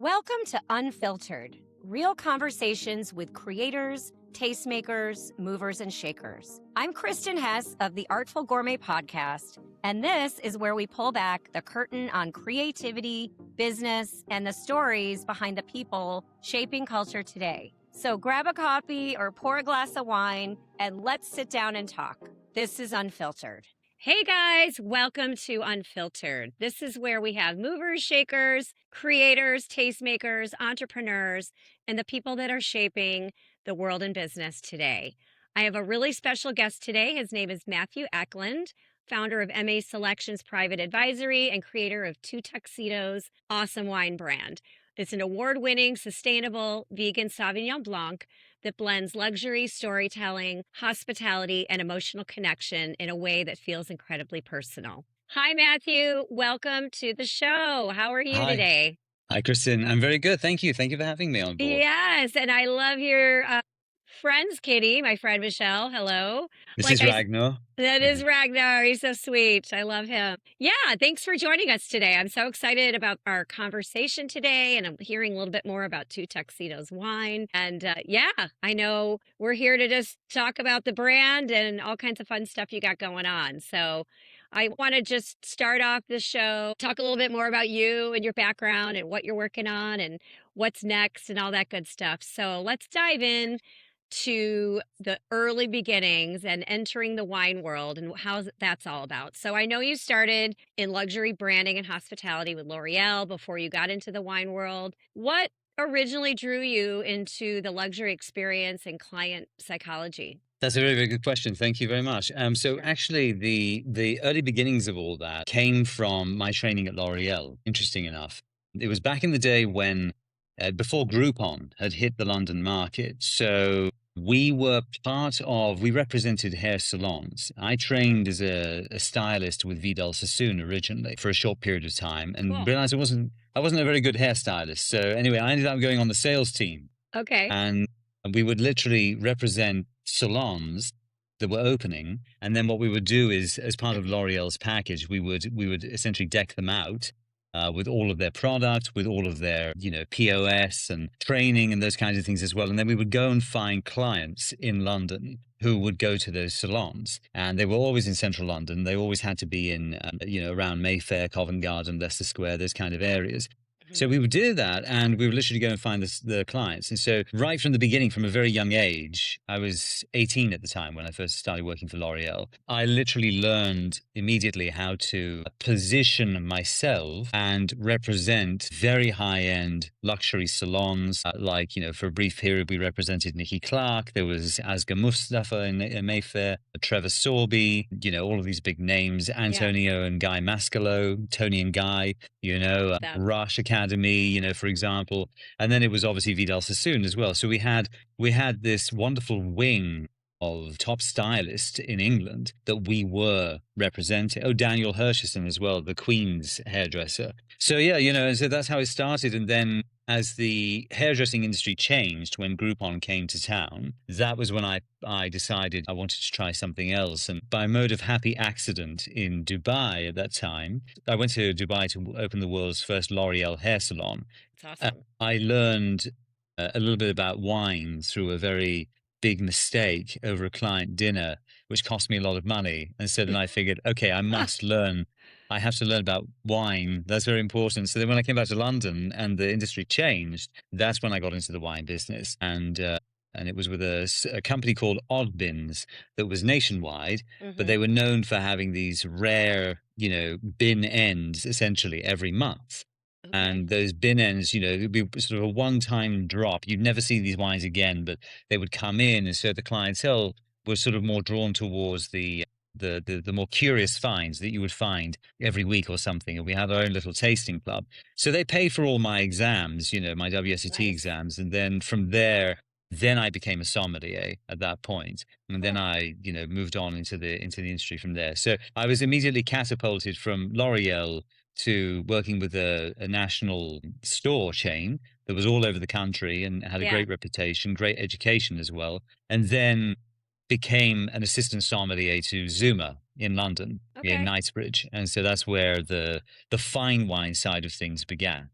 Welcome to Unfiltered, real conversations with creators, tastemakers, movers, and shakers. I'm Kristen Hess of the Artful Gourmet Podcast, and this is where we pull back the curtain on creativity, business, and the stories behind the people shaping culture today. So grab a coffee or pour a glass of wine, and let's sit down and talk. This is Unfiltered. Hey guys, welcome to Unfiltered. This is where we have movers, shakers, creators, tastemakers, entrepreneurs, and the people that are shaping the world in business today. I have a really special guest today. His name is Matthew Ackland, founder of MA Selections Private Advisory and creator of Two Tuxedos awesome wine brand. It's an award-winning, sustainable, vegan Sauvignon Blanc that blends luxury, storytelling, hospitality, and emotional connection in a way that feels incredibly personal. Hi, Matthew. Welcome to the show. How are you today? Hi, Kristen. I'm very good. Thank you. Thank you for having me on board. Yes, and I love your friends, Kitty, my friend Michelle. Hello. This is Ragnar. That is Ragnar. He's so sweet. I love him. Yeah, thanks for joining us today. I'm so excited about our conversation today, and I'm hearing a little bit more about Two Tuxedos Wine. And I know we're here to just talk about the brand and all kinds of fun stuff you got going on. So I want to just start off the show, talk a little bit more about you and your background and what you're working on and what's next and all that good stuff. So let's dive in to the early beginnings and entering the wine world and how that's all about. So I know you started in luxury branding and hospitality with L'Oreal before you got into the wine world. What originally drew you into the luxury experience and client psychology? That's a very, very good question. Thank you very much. So actually, the early beginnings of all that came from my training at L'Oreal, interesting enough. It was back in the day when, before Groupon had hit the London market. So we represented hair salons. I trained as a stylist with Vidal Sassoon originally for a short period of time and realized I wasn't a very good hairstylist. So anyway, I ended up going on the sales team. Okay. And we would literally represent salons that were opening. And then what we would do is, as part of L'Oreal's package, we would essentially deck them out with all of their product, with all of their, POS and training and those kinds of things as well. And then we would go and find clients in London who would go to those salons. And they were always in central London. They always had to be in, around Mayfair, Covent Garden, Leicester Square, those kind of areas. So we would do that, and we would literally go and find the clients. And so right from the beginning, from a very young age, I was 18 at the time when I first started working for L'Oreal. I literally learned immediately how to position myself and represent very high-end luxury salons. For a brief period, we represented Nikki Clark. There was Asghar Mustafa in Mayfair, Trevor Sorby, all of these big names, Antonio and Guy Mascolo, Tony and Guy, Rush Academy, for example. And then it was obviously Vidal Sassoon as well. So we had this wonderful wing of top stylists in England that we were representing. Oh, Daniel Hirschison as well, the Queen's hairdresser. So so that's how it started. And then as the hairdressing industry changed when Groupon came to town, that was when I decided I wanted to try something else. And by mode of happy accident in Dubai at that time, I went to Dubai to open the world's first L'Oreal hair salon. That's awesome. I learned a little bit about wine through a very big mistake over a client dinner, which cost me a lot of money. And so then I figured, okay, I have to learn about wine. That's very important. So then when I came back to London and the industry changed, that's when I got into the wine business. And it was with a company called Odd Bins that was nationwide, but they were known for having these rare, bin ends essentially every month. Okay. And those bin ends, it would be sort of a one-time drop. You'd never see these wines again, but they would come in. And so the clientele was sort of more drawn towards the more curious finds that you would find every week or something. And we had our own little tasting club. So they paid for all my exams, my WSET exams. And then from there, I became a sommelier at that point. And then I, moved on into the industry from there. So I was immediately catapulted from L'Oreal to working with a national store chain that was all over the country and had a great reputation, great education as well. And then became an assistant sommelier to Zuma in London, in Knightsbridge. And so that's where the fine wine side of things began.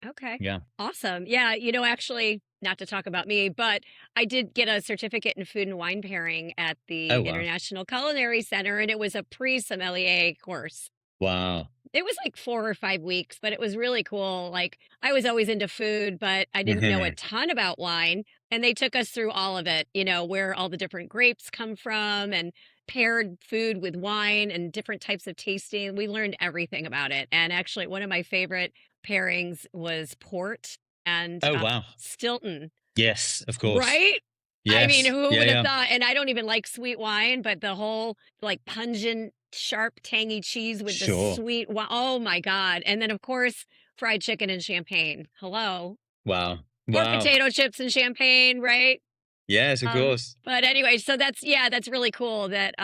Okay. Yeah. Awesome. Yeah. Actually, not to talk about me, but I did get a certificate in food and wine pairing at the Oh, wow. International Culinary Center, and it was a pre-sommelier course. Wow. It was like 4 or 5 weeks, but it was really cool. Like, I was always into food, but I didn't know a ton about wine, and they took us through all of it, where all the different grapes come from and paired food with wine and different types of tasting. We learned everything about it. And actually, one of my favorite pairings was port and Oh, wow. Stilton, Yes, of course. right? I mean, Yes. who Yeah, would have yeah. thought? And I don't even like sweet wine, but the whole like pungent, sharp, tangy cheese with the Sure. sweet wine. Oh my God. And then, of course, fried chicken and champagne. Hello. Wow. Or Wow. potato chips and champagne, right? Yes, of course. But anyway, so that's really cool that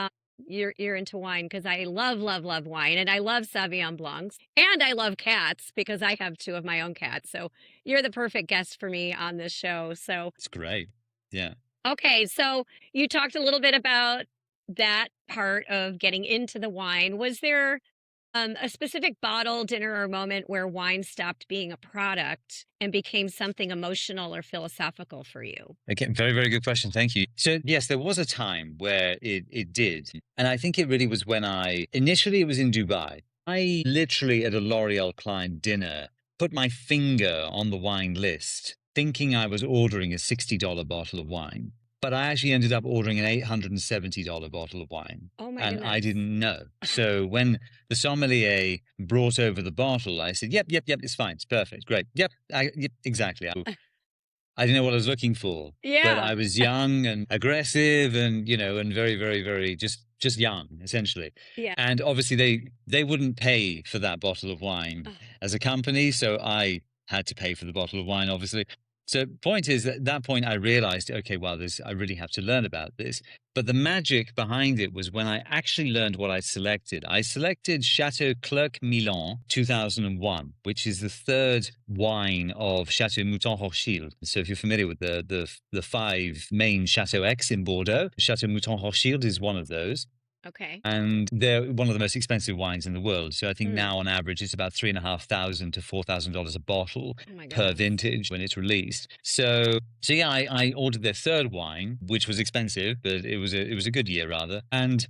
you're into wine because I love wine and I love Sauvignon Blancs and I love cats because I have 2 of my own cats. So you're the perfect guest for me on this show. So It's great. Yeah. okay, so you talked a little bit about that part of getting into the wine. Was there a specific bottle, dinner, or moment where wine stopped being a product and became something emotional or philosophical for you? Again, very, very good question. Thank you. So, yes, there was a time where it did. And I think it really was when initially it was in Dubai. I literally at a L'Oreal client dinner put my finger on the wine list, thinking I was ordering a $60 bottle of wine. But I actually ended up ordering an $870 bottle of wine. Oh my And I goodness. didn't know. So when the sommelier brought over the bottle, I said, yep, it's fine. It's perfect. Great. Yep, yep, exactly. I didn't know what I was looking for, but Yeah. I was young and aggressive and, and very, very, very just young, essentially. Yeah. And obviously they wouldn't pay for that bottle of wine Oh, as a company. So I had to pay for the bottle of wine, obviously. So point is at that point I realized, okay, well, I really have to learn about this. But the magic behind it was when I actually learned what I selected. I selected Chateau Clerc Milan 2001, which is the third wine of Chateau Mouton Rothschild. So if you're familiar with the 5 main Chateau X in Bordeaux, Chateau Mouton Rothschild is one of those. okay. And they're one of the most expensive wines in the world. So I think Mm. now on average it's about $3,500 to $4,000 a bottle Oh my per goodness. vintage when it's released. So yeah, I ordered their third wine, which was expensive, but it was a good year rather. And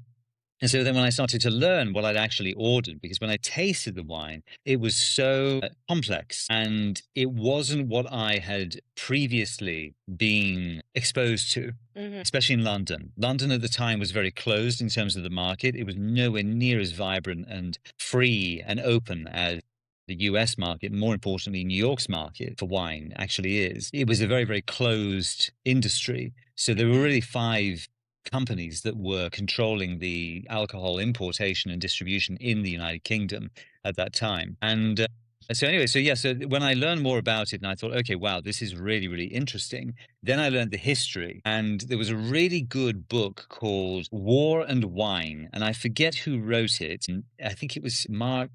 so then when I started to learn what I'd actually ordered, because when I tasted the wine, it was so complex and it wasn't what I had previously been exposed to, especially in London. London at the time was very closed in terms of the market. It was nowhere near as vibrant and free and open as the US market, more importantly, New York's market for wine actually is. It was a very, very closed industry. So there were really 5 companies that were controlling the alcohol importation and distribution in the United Kingdom at that time. And so when I learned more about it and I thought, okay, wow, this is really, really interesting. Then I learned the history, and there was a really good book called War and Wine, and I forget who wrote it. I think it was Mark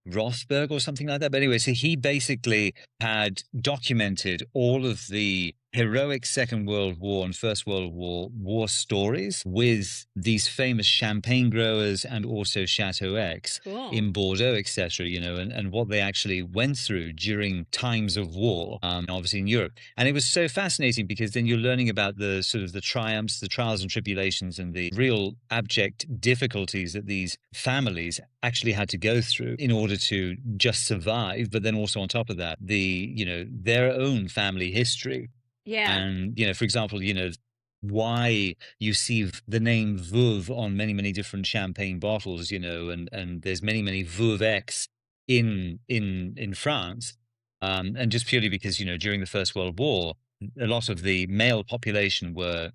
Rothberg or something like that. But anyway, so he basically had documented all of the heroic Second World War and First World War stories with these famous champagne growers and also Chateau X in Bordeaux, etc. And what they actually went through during times of war, obviously in Europe. And it was so fascinating because then you're learning about the sort of the triumphs, the trials and tribulations, and the real abject difficulties that these families actually had to go through in order to just survive. But then also on top of that, their own family history. Yeah. And, for example, why you see the name Veuve on many, many different champagne bottles, and there's many, many Veuve X in France. And just purely because, during the First World War, a lot of the male population were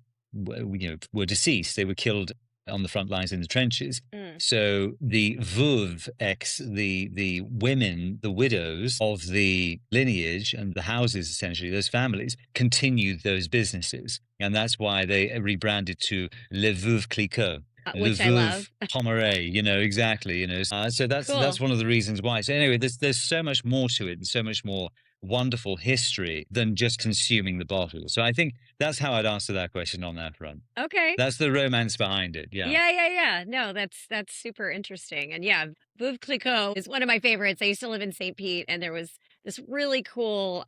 deceased. They were killed on the front lines in the trenches. So the Veuve X, the women, the widows of the lineage and the houses, essentially, those families, continued those businesses. And that's why they rebranded to Le Veuve Clicquot. Which I love. Pommeret, exactly, so that's one of the reasons why. So anyway, there's so much more to it and so much more wonderful history than just consuming the bottle. So I think that's how I'd answer that question on that front. Okay. That's the romance behind it. Yeah. Yeah. No, that's super interesting. And yeah, Veuve Clicquot is one of my favorites. I used to live in St. Pete, and there was this really cool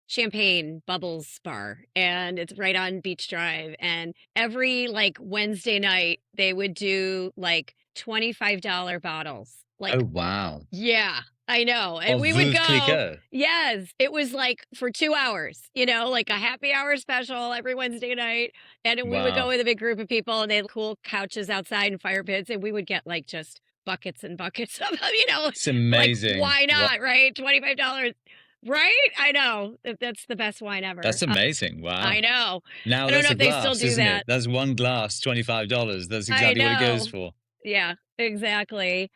champagne bubbles bar, and it's right on Beach Drive. And every like Wednesday night, they would do like $25 bottles. Oh, Like, wow. yeah, I know. And Of we would Veuve go. Clicquot. Yes, it was like for 2 hours, like a happy hour special every Wednesday night. And then we would go Wow. with a big group of people, and they had cool couches outside and fire pits, and we would get like just buckets and buckets of them, It's amazing. like why not, right? $25. Right? I know. That's the best wine ever. That's amazing. Wow. I know. Now I don't that's know a if they still glass, do isn't that. it? That's one glass, $25. That's I exactly what it goes know. for. Yeah, exactly.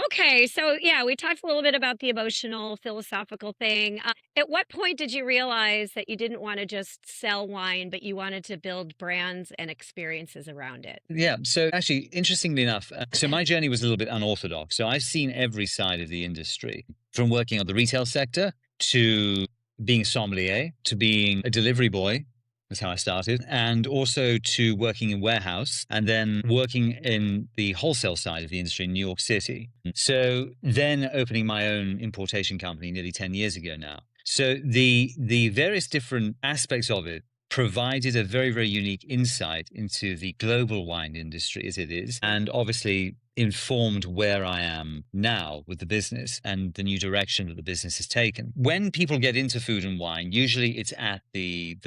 Okay, so yeah, we talked a little bit about the emotional, philosophical thing. At what point did you realize that you didn't want to just sell wine, but you wanted to build brands and experiences around it? Yeah. So actually, interestingly enough, so my journey was a little bit unorthodox. So I've seen every side of the industry, from working on the retail sector to being a sommelier, to being a delivery boy. That's how I started. And also to working in warehouse, and then working in the wholesale side of the industry in New York City. So then opening my own importation company nearly 10 years ago now. So the various different aspects of it provided a very, very unique insight into the global wine industry as it is, and obviously informed where I am now with the business and the new direction that the business has taken. When people get into food and wine, usually it's at the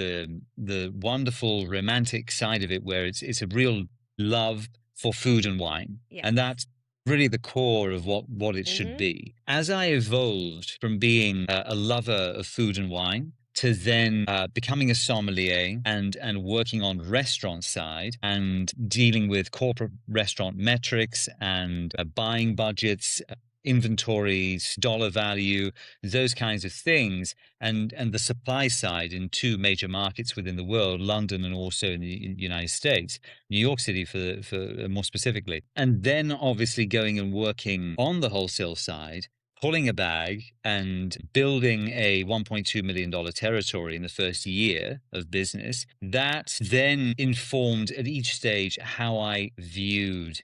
wonderful romantic side of it, where it's a real love for food and wine. Yes. And that's really the core of what it should be. As I evolved from being a lover of food and wine to then becoming a sommelier and working on restaurant side and dealing with corporate restaurant metrics and buying budgets, inventories, dollar value, those kinds of things, and the supply side in two major markets within the world, London and also in the United States, New York City for more specifically. And then obviously going and working on the wholesale side, pulling a bag and building a $1.2 million territory in the first year of business. That then informed at each stage how I viewed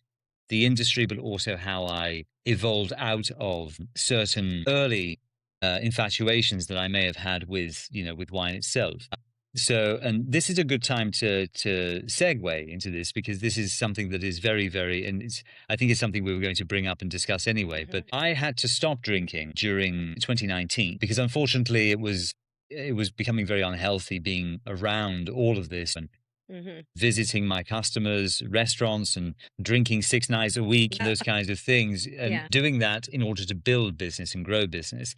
the industry, but also how I evolved out of certain early infatuations that I may have had with wine itself. So, and this is a good time to segue into this, because this is something that is very, very, and I think it's something we were going to bring up and discuss anyway. But I had to stop drinking during 2019 because unfortunately it was becoming very unhealthy being around all of this and visiting my customers, restaurants, and drinking 6 nights a week, those kinds of things, and doing that in order to build business and grow business.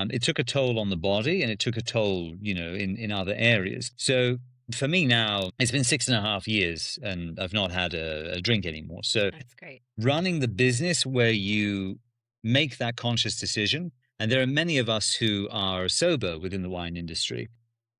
It took a toll on the body, and it took a toll, in other areas. So for me now, it's been 6.5 years and I've not had a drink anymore. So that's great. Running the business where you make that conscious decision, and there are many of us who are sober within the wine industry,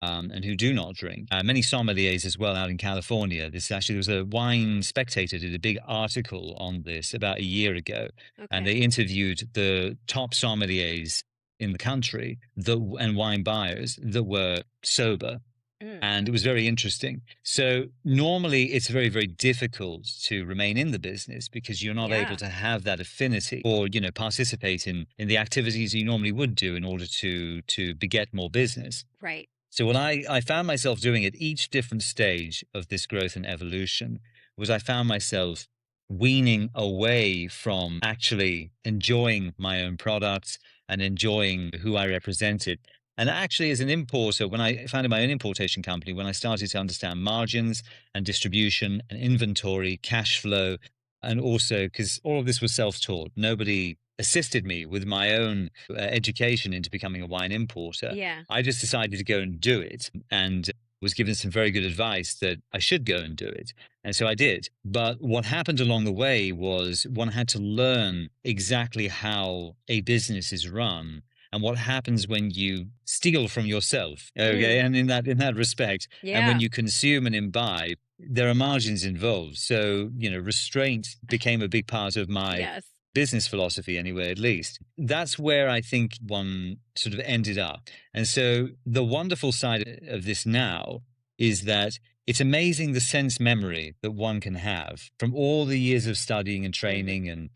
and who do not drink. Many sommeliers as well out in California. There was a Wine Spectator did a big article on this about a year ago, and they interviewed the top sommeliers in the country and wine buyers that were sober. And it was very interesting. So normally it's very, very difficult to remain in the business because you're not able to have that affinity or, participate in the activities you normally would do in order to beget more business. Right. So what I found myself doing at each different stage of this growth and evolution was I found myself weaning away from actually enjoying my own products and enjoying who I represented. And actually, as an importer, when I founded my own importation company, when I started to understand margins and distribution and inventory, cash flow, and also because all of this was self-taught, nobody assisted me with my own education into becoming a wine importer. Yeah. I just decided to go and do it, and was given some very good advice that I should go and do it. And so I did. But what happened along the way was one had to learn exactly how a business is run and what happens when you steal from yourself. Okay. And in that respect, and when you consume and imbibe, there are margins involved. So, restraint became a big part of my business philosophy anyway, at least. That's where I think one sort of ended up. And so the wonderful side of this now is that it's amazing the sense memory that one can have from all the years of studying and training and,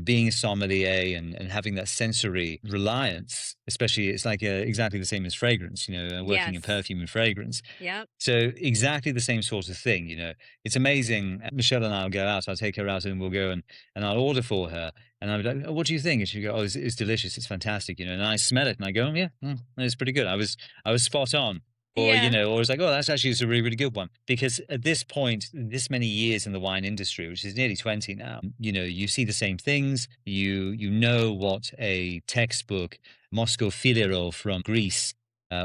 being a sommelier and having that sensory reliance, especially it's like exactly the same as fragrance, working in Yes. perfume and fragrance. Yep. So exactly the same sort of thing, it's amazing. Michelle and I'll go out, I'll take her out and we'll go and I'll order for her. And I'll be like, oh, what do you think? And she'll go, oh, it's delicious. It's fantastic. And I smell it and I go, oh, yeah, it's pretty good. I was spot on. Or, Yeah. or it's like, oh, that's actually a really, really good one. Because at this point, this many years in the wine industry, which is nearly 20 now, you see the same things. You know what a textbook Moscow Filero from Greece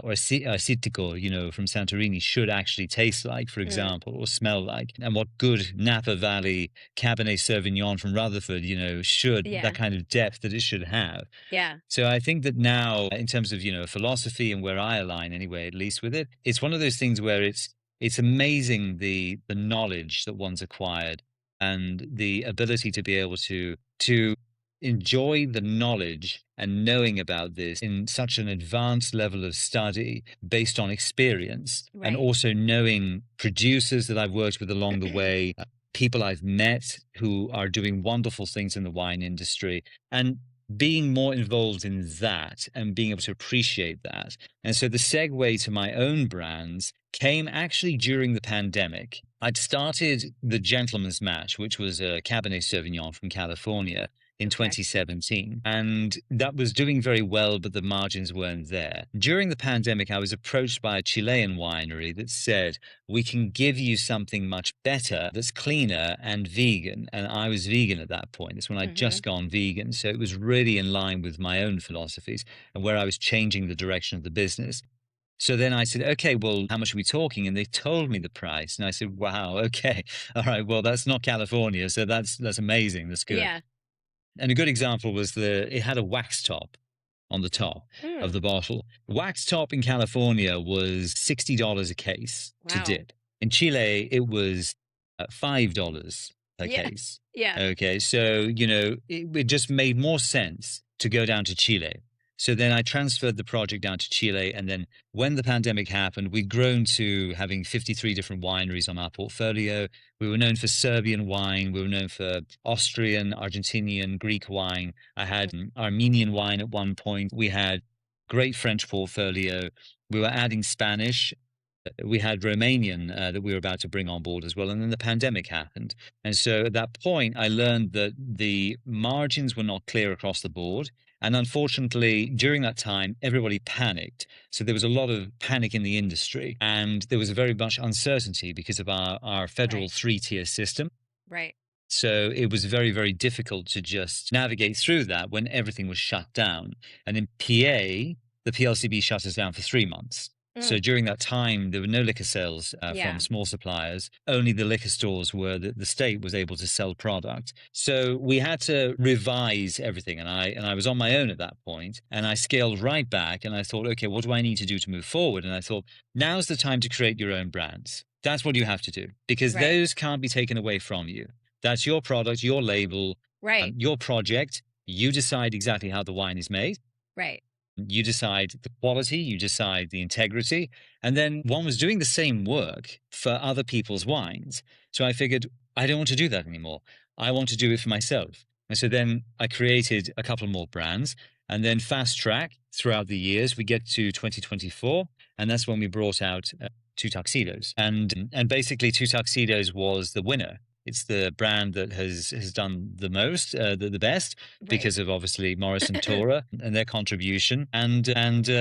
or Sittico, from Santorini should actually taste like, for example, or smell like, and what good Napa Valley Cabernet Sauvignon from Rutherford, should, Yeah. that kind of depth that it should have. Yeah. So I think that now, in terms of, philosophy and where I align anyway, at least with it, it's one of those things where it's amazing the knowledge that one's acquired and the ability to be able to enjoy the knowledge and knowing about this in such an advanced level of study based on experience, and Right. also knowing producers that I've worked with along the way, people I've met who are doing wonderful things in the wine industry, and being more involved in that and being able to appreciate that. And so the segue to my own brands came actually during the pandemic. I'd started the Gentleman's Match, which was a Cabernet Sauvignon from California in Okay. 2017. And that was doing very well, but the margins weren't there. During the pandemic, I was approached by a Chilean winery that said, we can give you something much better that's cleaner and vegan. And I was vegan at that point. That's when I'd just gone vegan. So it was really in line with my own philosophies and where I was changing the direction of the business. So then I said, okay, well, how much are we talking? And they told me the price. And I said, wow, okay. All right. Well, that's not California. So that's amazing. That's good. Yeah. And a good example was it had a wax top on the top of the bottle. Wax top in California was $60 a case to Wow. dip. In Chile, it was $5 per Yeah. case. Yeah. Okay. So, it just made more sense to go down to Chile. So then I transferred the project down to Chile. And then when the pandemic happened, we'd grown to having 53 different wineries on our portfolio. We were known for Serbian wine. We were known for Austrian, Argentinian, Greek wine. I had Armenian wine at one point. We had great French portfolio. We were adding Spanish. We had Romanian that we were about to bring on board as well. And then the pandemic happened. And so at that point, I learned that the margins were not clear across the board. And unfortunately, during that time, everybody panicked. So there was a lot of panic in the industry. And there was very much uncertainty because of our federal Right. 3-tier system. Right. So it was very, very difficult to just navigate through that when everything was shut down. And in PA, the PLCB shut us down for 3 months. So during that time, there were no liquor sales Yeah. from small suppliers. Only the liquor stores were the state was able to sell product. So we had to revise everything. And I was on my own at that point. And I scaled right back. And I thought, okay, what do I need to do to move forward? And I thought, now's the time to create your own brands. That's what you have to do, because Right. those can't be taken away from you. That's your product, your label, Right. your project. You decide exactly how the wine is made. Right. You decide the quality, you decide the integrity. And then one was doing the same work for other people's wines. So I figured, I don't want to do that anymore. I want to do it for myself. And so then I created a couple more brands. And then fast track throughout the years, we get to 2024. And that's when we brought out Two Tuxedos. And basically, Two Tuxedos was the winner. It's the brand that has done the most, the best, Right. because of obviously Morris and Tora and their contribution. And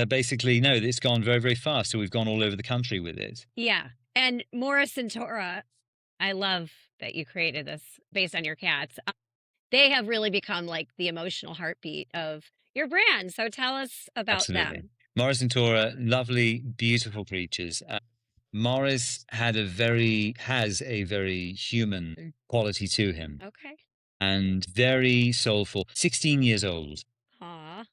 basically, no, it's gone very, very fast. So we've gone all over the country with it. Yeah. And Morris and Tora, I love that you created this based on your cats. They have really become like the emotional heartbeat of your brand. So tell us about Absolutely. them. Morris and Tora, lovely, beautiful creatures. Morris has a very human quality to him, Okay. and very soulful. 16 years old, Aw.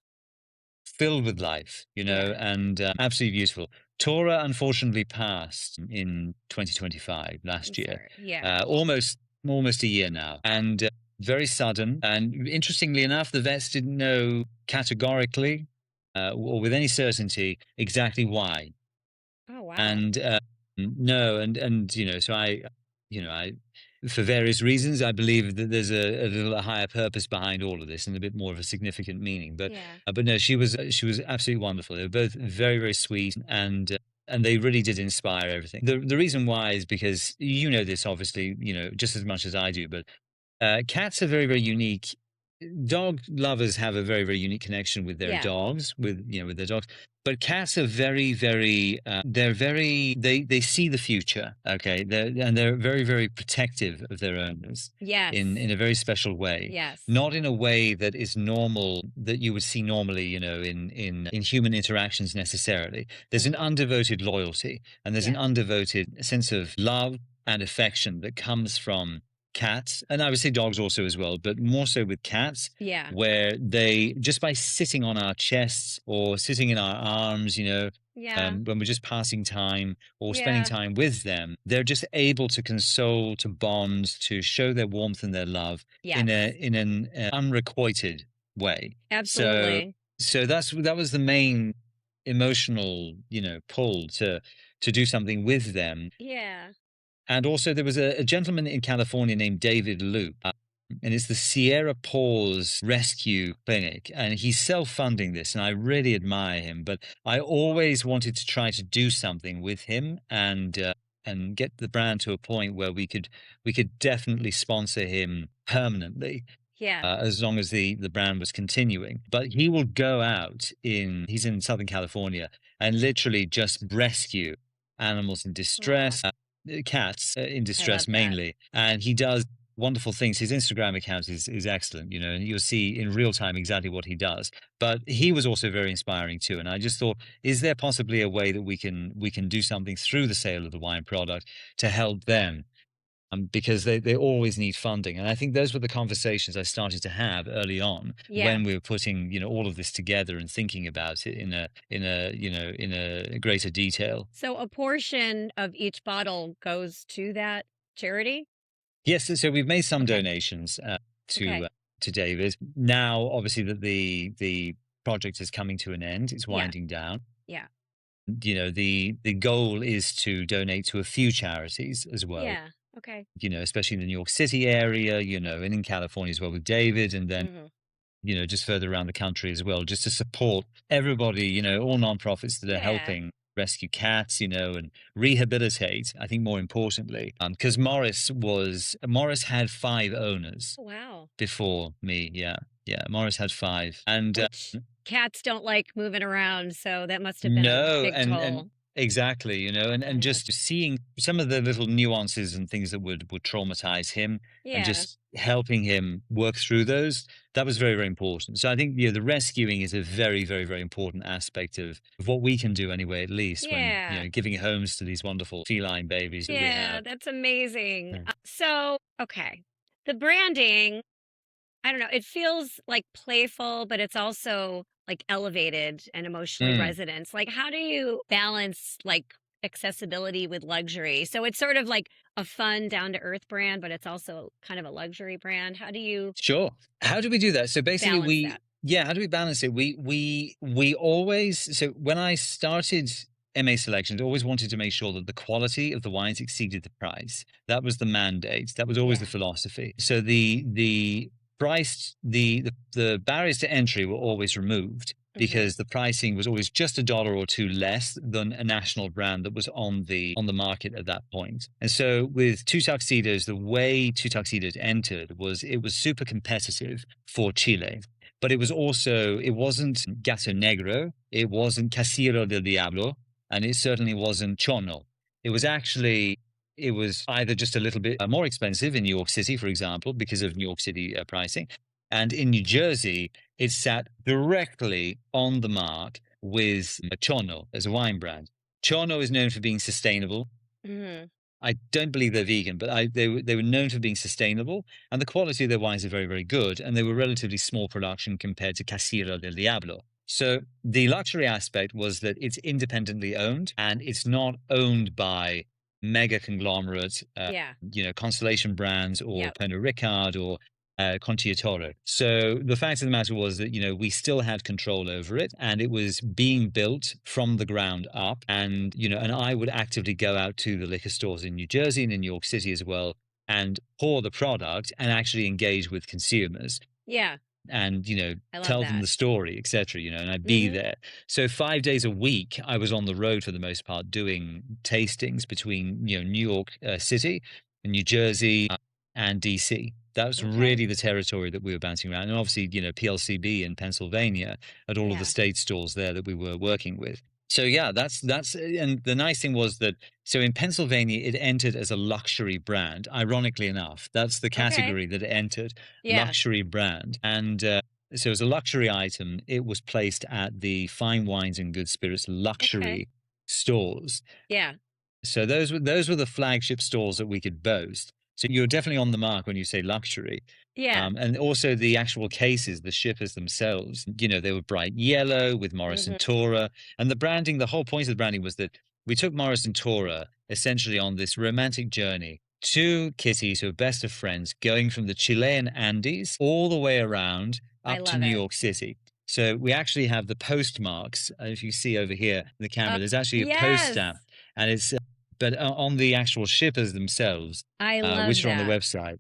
filled with life, Yeah. and absolutely beautiful. Tora unfortunately passed in 2025, last I'm year, sorry. Yeah. almost a year now, and very sudden. And interestingly enough, the vets didn't know categorically or with any certainty exactly why. Oh, wow. And No, and so I for various reasons I believe that there's a little higher purpose behind all of this and a bit more of a significant meaning. Yeah. But no, she was absolutely wonderful. They were both very very sweet and they really did inspire everything. The reason why is because you know this obviously just as much as I do, but cats are very very unique. Dog lovers have a very very unique connection with their Yeah. dogs, with their dogs. But cats are very very they're very they see the future. Okay, they're very very protective of their owners Yes. in a very special way. Yes. Not in a way that is normal, that you would see normally, in human interactions necessarily. There's an undevoted loyalty and there's an Yeah. undevoted sense of love and affection that comes from cats, and I would say dogs also as well, but more so with cats, Yeah. where they just by sitting on our chests or sitting in our arms, Yeah. when we're just passing time or spending Yeah. time with them, they're just able to console, to bond, to show their warmth and their love Yes. in an unrequited way. Absolutely. So that was the main emotional, pull to do something with them. Yeah. And also, there was a gentleman in California named David Loop, and it's the Sierra Paws Rescue Clinic. And he's self funding this, and I really admire him. But I always wanted to try to do something with him and get the brand to a point where we could definitely sponsor him permanently. Yeah. As long as the brand was continuing. But he will go out he's in Southern California and literally just rescue animals in distress, cats in distress that. mainly. And he does wonderful things. His Instagram account is excellent, and you'll see in real time exactly what he does. But he was also very inspiring too. And I just thought, is there possibly a way that we can do something through the sale of the wine product to help them? Because they always need funding. And I think those were the conversations I started to have early on when we were putting, all of this together and thinking about it in a greater detail. So a portion of each bottle goes to that charity? Yes, so we've made some Okay. donations to Okay. to David. Now, obviously, that the project is coming to an end. It's Yeah. winding down. Yeah. The goal is to donate to a few charities as well. Yeah. Okay. Especially in the New York City area, and in California as well with David, and then Mhm. just further around the country as well, just to support everybody, all nonprofits that are Yeah. helping rescue cats, and rehabilitate, I think more importantly, because Morris had 5 owners Oh, wow. before me. Yeah. Morris had 5. And Which cats don't like moving around, so that must have been a no, big and toll. exactly, and just seeing some of the little nuances and things that would traumatize him and Yeah. just helping him work through those, that was very, very important. So I think, the rescuing is a very, very, very important aspect of what we can do anyway, at least when, Yeah. giving homes to these wonderful feline babies that we Yeah, have. that's amazing. Yeah. So, okay. The branding, I don't know, it feels like playful, but it's also like elevated and emotionally Mm. resonant. Like, how do you balance like accessibility with luxury? So it's sort of like a fun, down to earth brand, but it's also kind of a luxury brand. How do you Sure. How do we do that? So basically balance that? how do we balance it? We always, so when I started MA Selections, I always wanted to make sure that the quality of the wines exceeded the price. That was the mandate. That was always the Yeah. philosophy. So the price, the barriers to entry were always removed because the pricing was always just $1 or 2 less than a national brand that was on the market at that point. And so with Two Tuxedos, the way Two Tuxedos entered was it was super competitive for Chile. But it wasn't Gato Negro, it wasn't Casero del Diablo, and it certainly wasn't Chono. It was either just a little bit more expensive in New York City, for example, because of New York City pricing. And in New Jersey, it sat directly on the mark with Chono as a wine brand. Chono is known for being sustainable. Hmm. I don't believe they're vegan, but they were known for being sustainable, and the quality of their wines are very, very good, and they were relatively small production compared to Casero del Diablo. So the luxury aspect was that it's independently owned, and it's not owned by mega conglomerate, Yeah. Constellation Brands or Yep. Pernod Ricard or Toro. So the fact of the matter was that, we still had control over it, and it was being built from the ground up. And, and I would actively go out to the liquor stores in New Jersey and in New York City as well and pour the product and actually engage with consumers. Yeah. And, I love tell them that. the story, etc., and I'd be there. So 5 days a week, I was on the road for the most part doing tastings between, New York City, New Jersey, and DC. That was really the territory that we were bouncing around. And obviously, PLCB in Pennsylvania at all of the state stores there that we were working with. So yeah, that's and the nice thing was that, so in Pennsylvania, it entered as a luxury brand. Ironically enough, that's the category that it entered, luxury brand. And so as a luxury item, it was placed at the fine wines and good spirits luxury stores. Yeah. So those were the flagship stores that we could boast. So you're definitely on the mark when you say luxury. Yeah. And also the actual cases, the shippers themselves, they were bright yellow with Morris Tora. And the branding, the whole point of the branding was that we took Morris Tora essentially on this romantic journey. Two kitties who are best of friends going from the Chilean Andes all the way around up to New York City. So we actually have the postmarks. If you see over here in the camera, there's actually a post stamp. And it's... But on the actual shippers themselves, which are on the website,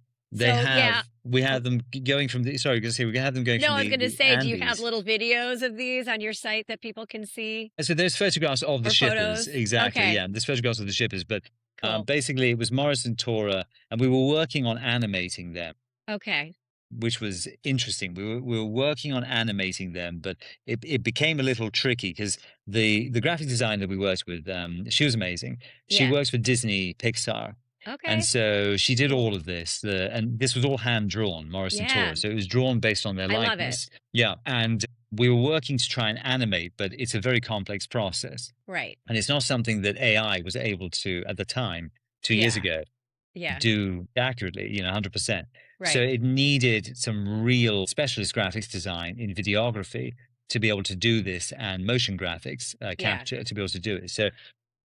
we have them going from the. Sorry, because we have them going. No, I was going to say, Andes. do you have little videos of these on your site that people can see? So there's photographs of the shippers, photos? Exactly. Okay. Yeah, there's photographs of the shippers, but Cool. basically it was Morris Tora, and we were working on animating them. Okay. Which was interesting. We were working on animating them, but it became a little tricky because the graphic designer we worked with, she was amazing. She works for Disney Pixar. Okay. And so she did all of this, and this was all hand drawn, Morris Tora. So it was drawn based on their likeness. I love it. Yeah, and we were working to try and animate, but it's a very complex process. Right. And it's not something that AI was able to, at the time, 2 years ago, do accurately, 100%. Right. So it needed some real specialist graphics design in videography to be able to do this, and motion graphics capture to be able to do it. So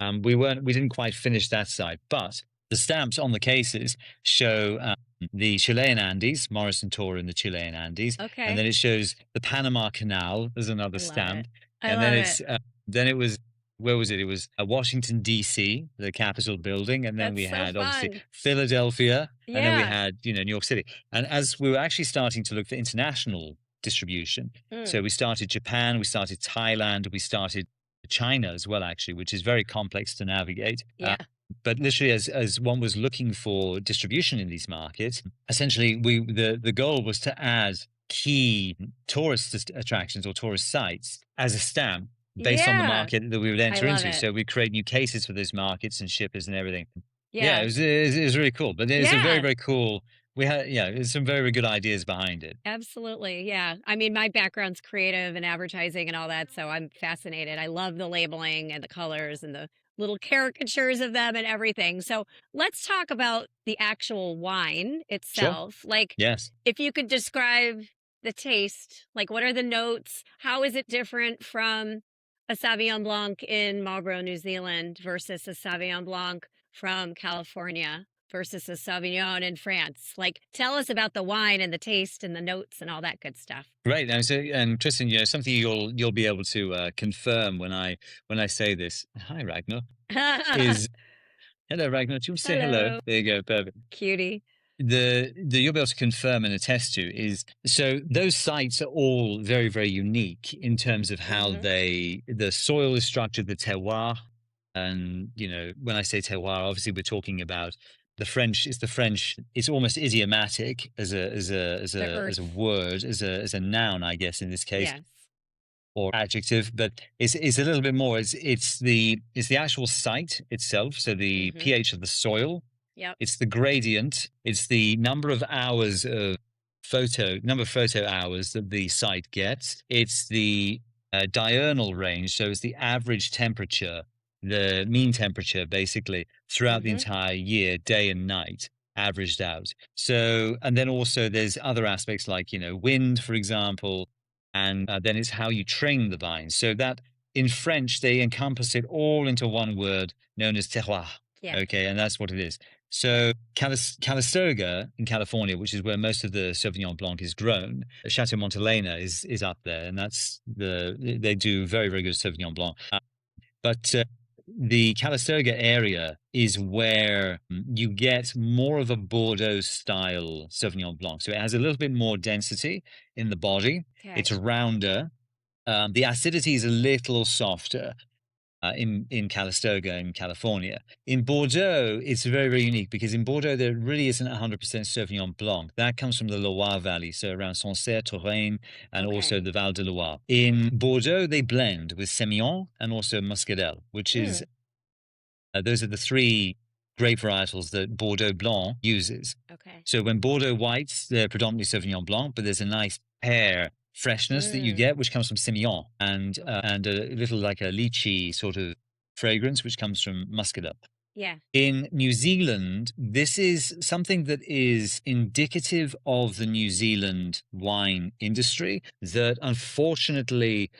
we didn't quite finish that side, but the stamps on the cases show the Chilean Andes, Morris Tora in the Chilean Andes. Okay. And then it shows the Panama Canal. There's another stamp. And then it was, where was it? It was Washington, D.C., the Capitol building. And then we had, obviously, Philadelphia. And then we had, New York City. And as we were actually starting to look for international distribution, so we started Japan, we started Thailand, we started China as well, actually, which is very complex to navigate. But literally, as one was looking for distribution in these markets, essentially, the goal was to add key tourist attractions or tourist sites as a stamp based on the market that we would enter into. So we create new cases for those markets and shippers and everything. It was really cool. But it's a very, very cool. We had, there's some very, very good ideas behind it. Absolutely. Yeah. I mean, my background's creative and advertising and all that, so I'm fascinated. I love the labeling and the colors and the little caricatures of them and everything. So let's talk about the actual wine itself. Sure. Like, if you could describe the taste, like what are the notes? How is it different from a Sauvignon Blanc in Marlborough, New Zealand versus a Sauvignon Blanc from California versus a Sauvignon in France? Like, tell us about the wine and the taste and the notes and all that good stuff. Right. And Kristen, something you'll be able to confirm when I say this. Hi, Ragnar. Hello, Ragnar. Do you want to say hello? There you go. Perfect. Cutie. The you'll be able to confirm and attest to is, so those sites are all very, very unique in terms of how the soil is structured, the terroir. And, when I say terroir, obviously we're talking about the French. It's almost idiomatic as a word, as a noun, I guess, in this case. Yes. Or adjective, but it's a little bit more. It's the actual site itself. So the pH of the soil. Yep. It's the gradient. It's the number of hours of photo hours that the site gets. It's the diurnal range. So it's the average temperature, the mean temperature, basically, throughout the entire year, day and night, averaged out. So, and then also there's other aspects like, wind, for example, and then it's how you train the vines. So that in French, they encompass it all into one word known as terroir. Yeah. Okay, and that's what it is. So Calistoga in California, which is where most of the Sauvignon Blanc is grown, Chateau Montelena is up there, and they do very, very good Sauvignon Blanc. But the Calistoga area is where you get more of a Bordeaux style Sauvignon Blanc. So it has a little bit more density in the body. Okay. It's rounder. The acidity is a little softer. In Calistoga in California. In Bordeaux, it's very, very unique because in Bordeaux, there really isn't 100% Sauvignon Blanc. That comes from the Loire Valley, so around Sancerre, Touraine, and also the Val de Loire. In Bordeaux, they blend with Semillon and also Muscadel, which is, those are the three grape varietals that Bordeaux Blanc uses. Okay. So when Bordeaux whites, they're predominantly Sauvignon Blanc, but there's a nice pear freshness that you get, which comes from Semillon, and a little like a lychee sort of fragrance, which comes from Muscadel. Yeah. In New Zealand, this is something that is indicative of the New Zealand wine industry that unfortunately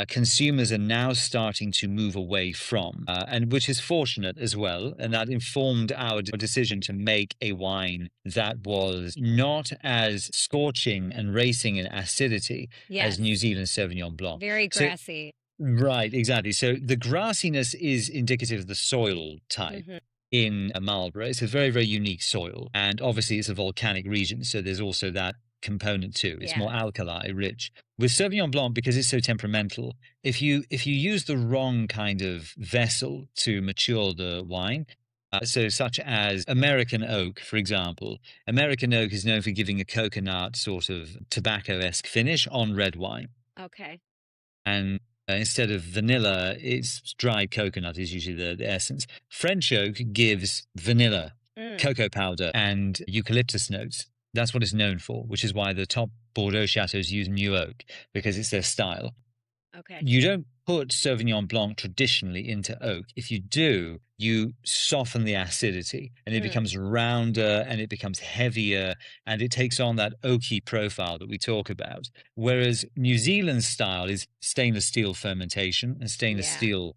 consumers are now starting to move away from, and which is fortunate as well. And that informed our decision to make a wine that was not as scorching and racing in acidity as New Zealand Sauvignon Blanc. Very grassy. Right, exactly. So the grassiness is indicative of the soil type. In Marlborough, it's a very, very unique soil. And obviously it's a volcanic region, so there's also that component too. It's more alkali rich. With Sauvignon Blanc, because it's so temperamental, if you use the wrong kind of vessel to mature the wine, so such as American oak, for example, American oak is known for giving a coconut sort of tobacco-esque finish on red wine. Okay. And instead of vanilla, it's dried coconut is usually the essence. French oak gives vanilla, cocoa powder, and eucalyptus notes. That's what it's known for, which is why the top Bordeaux chateaus use new oak, because it's their style. Okay. You don't put Sauvignon Blanc traditionally into oak. If you do, you soften the acidity and it becomes rounder and it becomes heavier and it takes on that oaky profile that we talk about. Whereas New Zealand style is stainless steel fermentation and stainless steel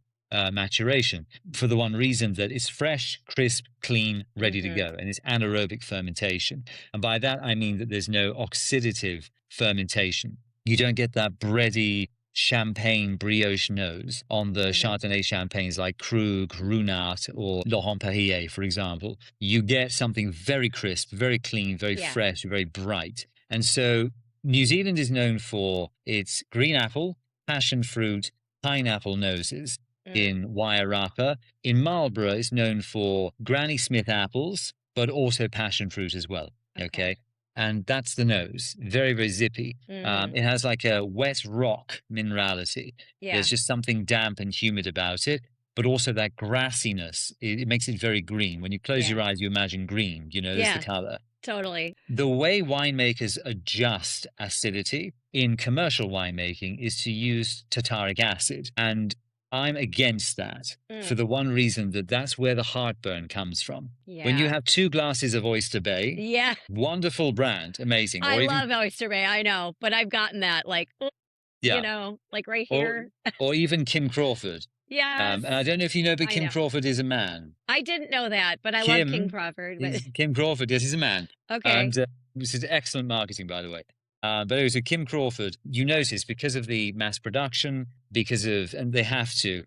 maturation, for the one reason that it's fresh, crisp, clean, ready to go. And it's anaerobic fermentation. And by that, I mean that there's no oxidative fermentation. You don't get that bready champagne brioche nose on the Chardonnay champagnes like Krug, Runat, or Laurent Perrier, for example. You get something very crisp, very clean, very fresh, very bright. And so New Zealand is known for its green apple, passion fruit, pineapple noses. In Wairarapa. In Marlborough, it's known for Granny Smith apples, but also passion fruit as well. Okay. And that's the nose. Very, very zippy. It has like a wet rock minerality. There's just something damp and humid about it, but also that grassiness. It makes it very green. When you close your eyes, you imagine green, that's the color. Totally. The way winemakers adjust acidity in commercial winemaking is to use tartaric acid. And I'm against that for the one reason that that's where the heartburn comes from. When you have 2 glasses of Oyster Bay, wonderful brand, amazing. I love Oyster Bay, I know, but I've gotten that like right here. Or even Kim Crawford. And I don't know if you know, but Kim Crawford is a man. I didn't know that, but I love Kim Crawford. Kim Crawford, yes, he's a man. Okay. And this is excellent marketing, by the way. But anyway, so Kim Crawford, you notice because of the mass production, and they have to,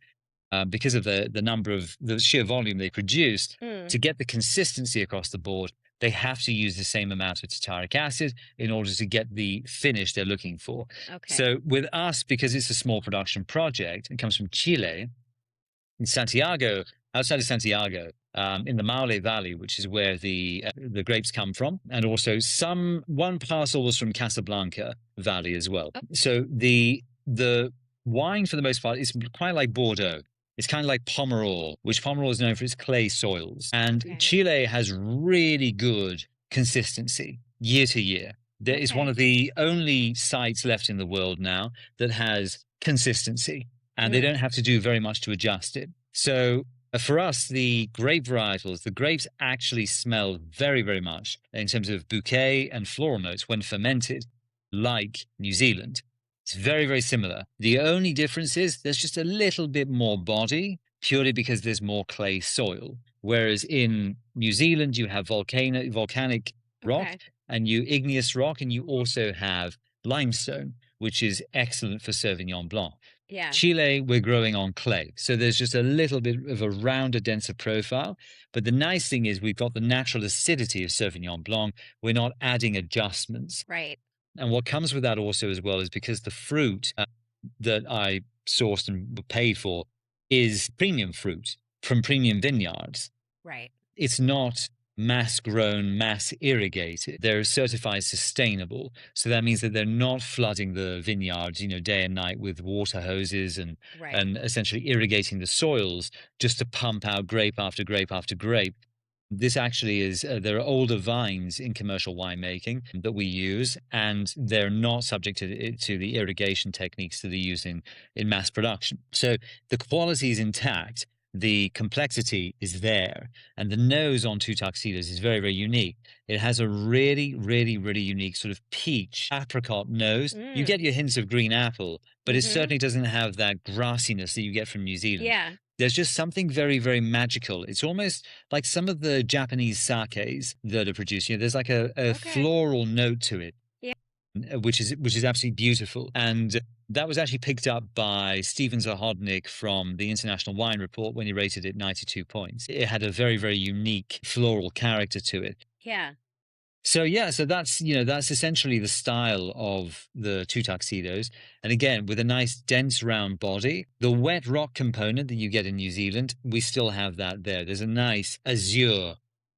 because of the sheer volume they produced, to get the consistency across the board, they have to use the same amount of tartaric acid in order to get the finish they're looking for. Okay. So with us, because it's a small production project, it comes from Chile, in Santiago, outside of Santiago, in the Maule Valley, which is where the grapes come from, and also one parcel was from Casablanca Valley as well. Oh. So the wine, for the most part, is quite like Bordeaux. It's kind of like Pomerol, which Pomerol is known for its clay soils. And Chile has really good consistency year to year. There is one of the only sites left in the world now that has consistency, and they don't have to do very much to adjust it. So for us, the grape varietals, the grapes actually smell very, very much in terms of bouquet and floral notes when fermented, like New Zealand. It's very, very similar. The only difference is there's just a little bit more body purely because there's more clay soil. Whereas in New Zealand, you have volcanic rock Okay. and igneous rock, and you also have limestone, which is excellent for Sauvignon Blanc. Yeah. Chile, we're growing on clay. So there's just a little bit of a rounder, denser profile. But the nice thing is we've got the natural acidity of Sauvignon Blanc. We're not adding adjustments. Right. And what comes with that also as well is because the fruit that I sourced and paid for is premium fruit from premium vineyards. Right. It's not mass grown, mass irrigated. They're certified sustainable. So that means that they're not flooding the vineyards, day and night with water hoses and essentially irrigating the soils just to pump out grape after grape after grape. This actually is, there are older vines in commercial winemaking that we use, and they're not subject to the irrigation techniques that are used in mass production. So the quality is intact. The complexity is there, and the nose on Two Tuxedos is very, very unique. It has a really, really, really unique sort of peach apricot nose. You get your hints of green apple, but it certainly doesn't have that grassiness that you get from New Zealand. Yeah. There's just something very, very magical. It's almost like some of the Japanese sakes that are produced. There's like a floral note to it, which is absolutely beautiful. And that was actually picked up by Stephen Zahodnik from the International Wine Report when he rated it 92 points. It had a very, very unique floral character to it. Yeah. So that's essentially the style of the Two Tuxedos. And again, with a nice dense round body, the wet rock component that you get in New Zealand, we still have that there. There's a nice azure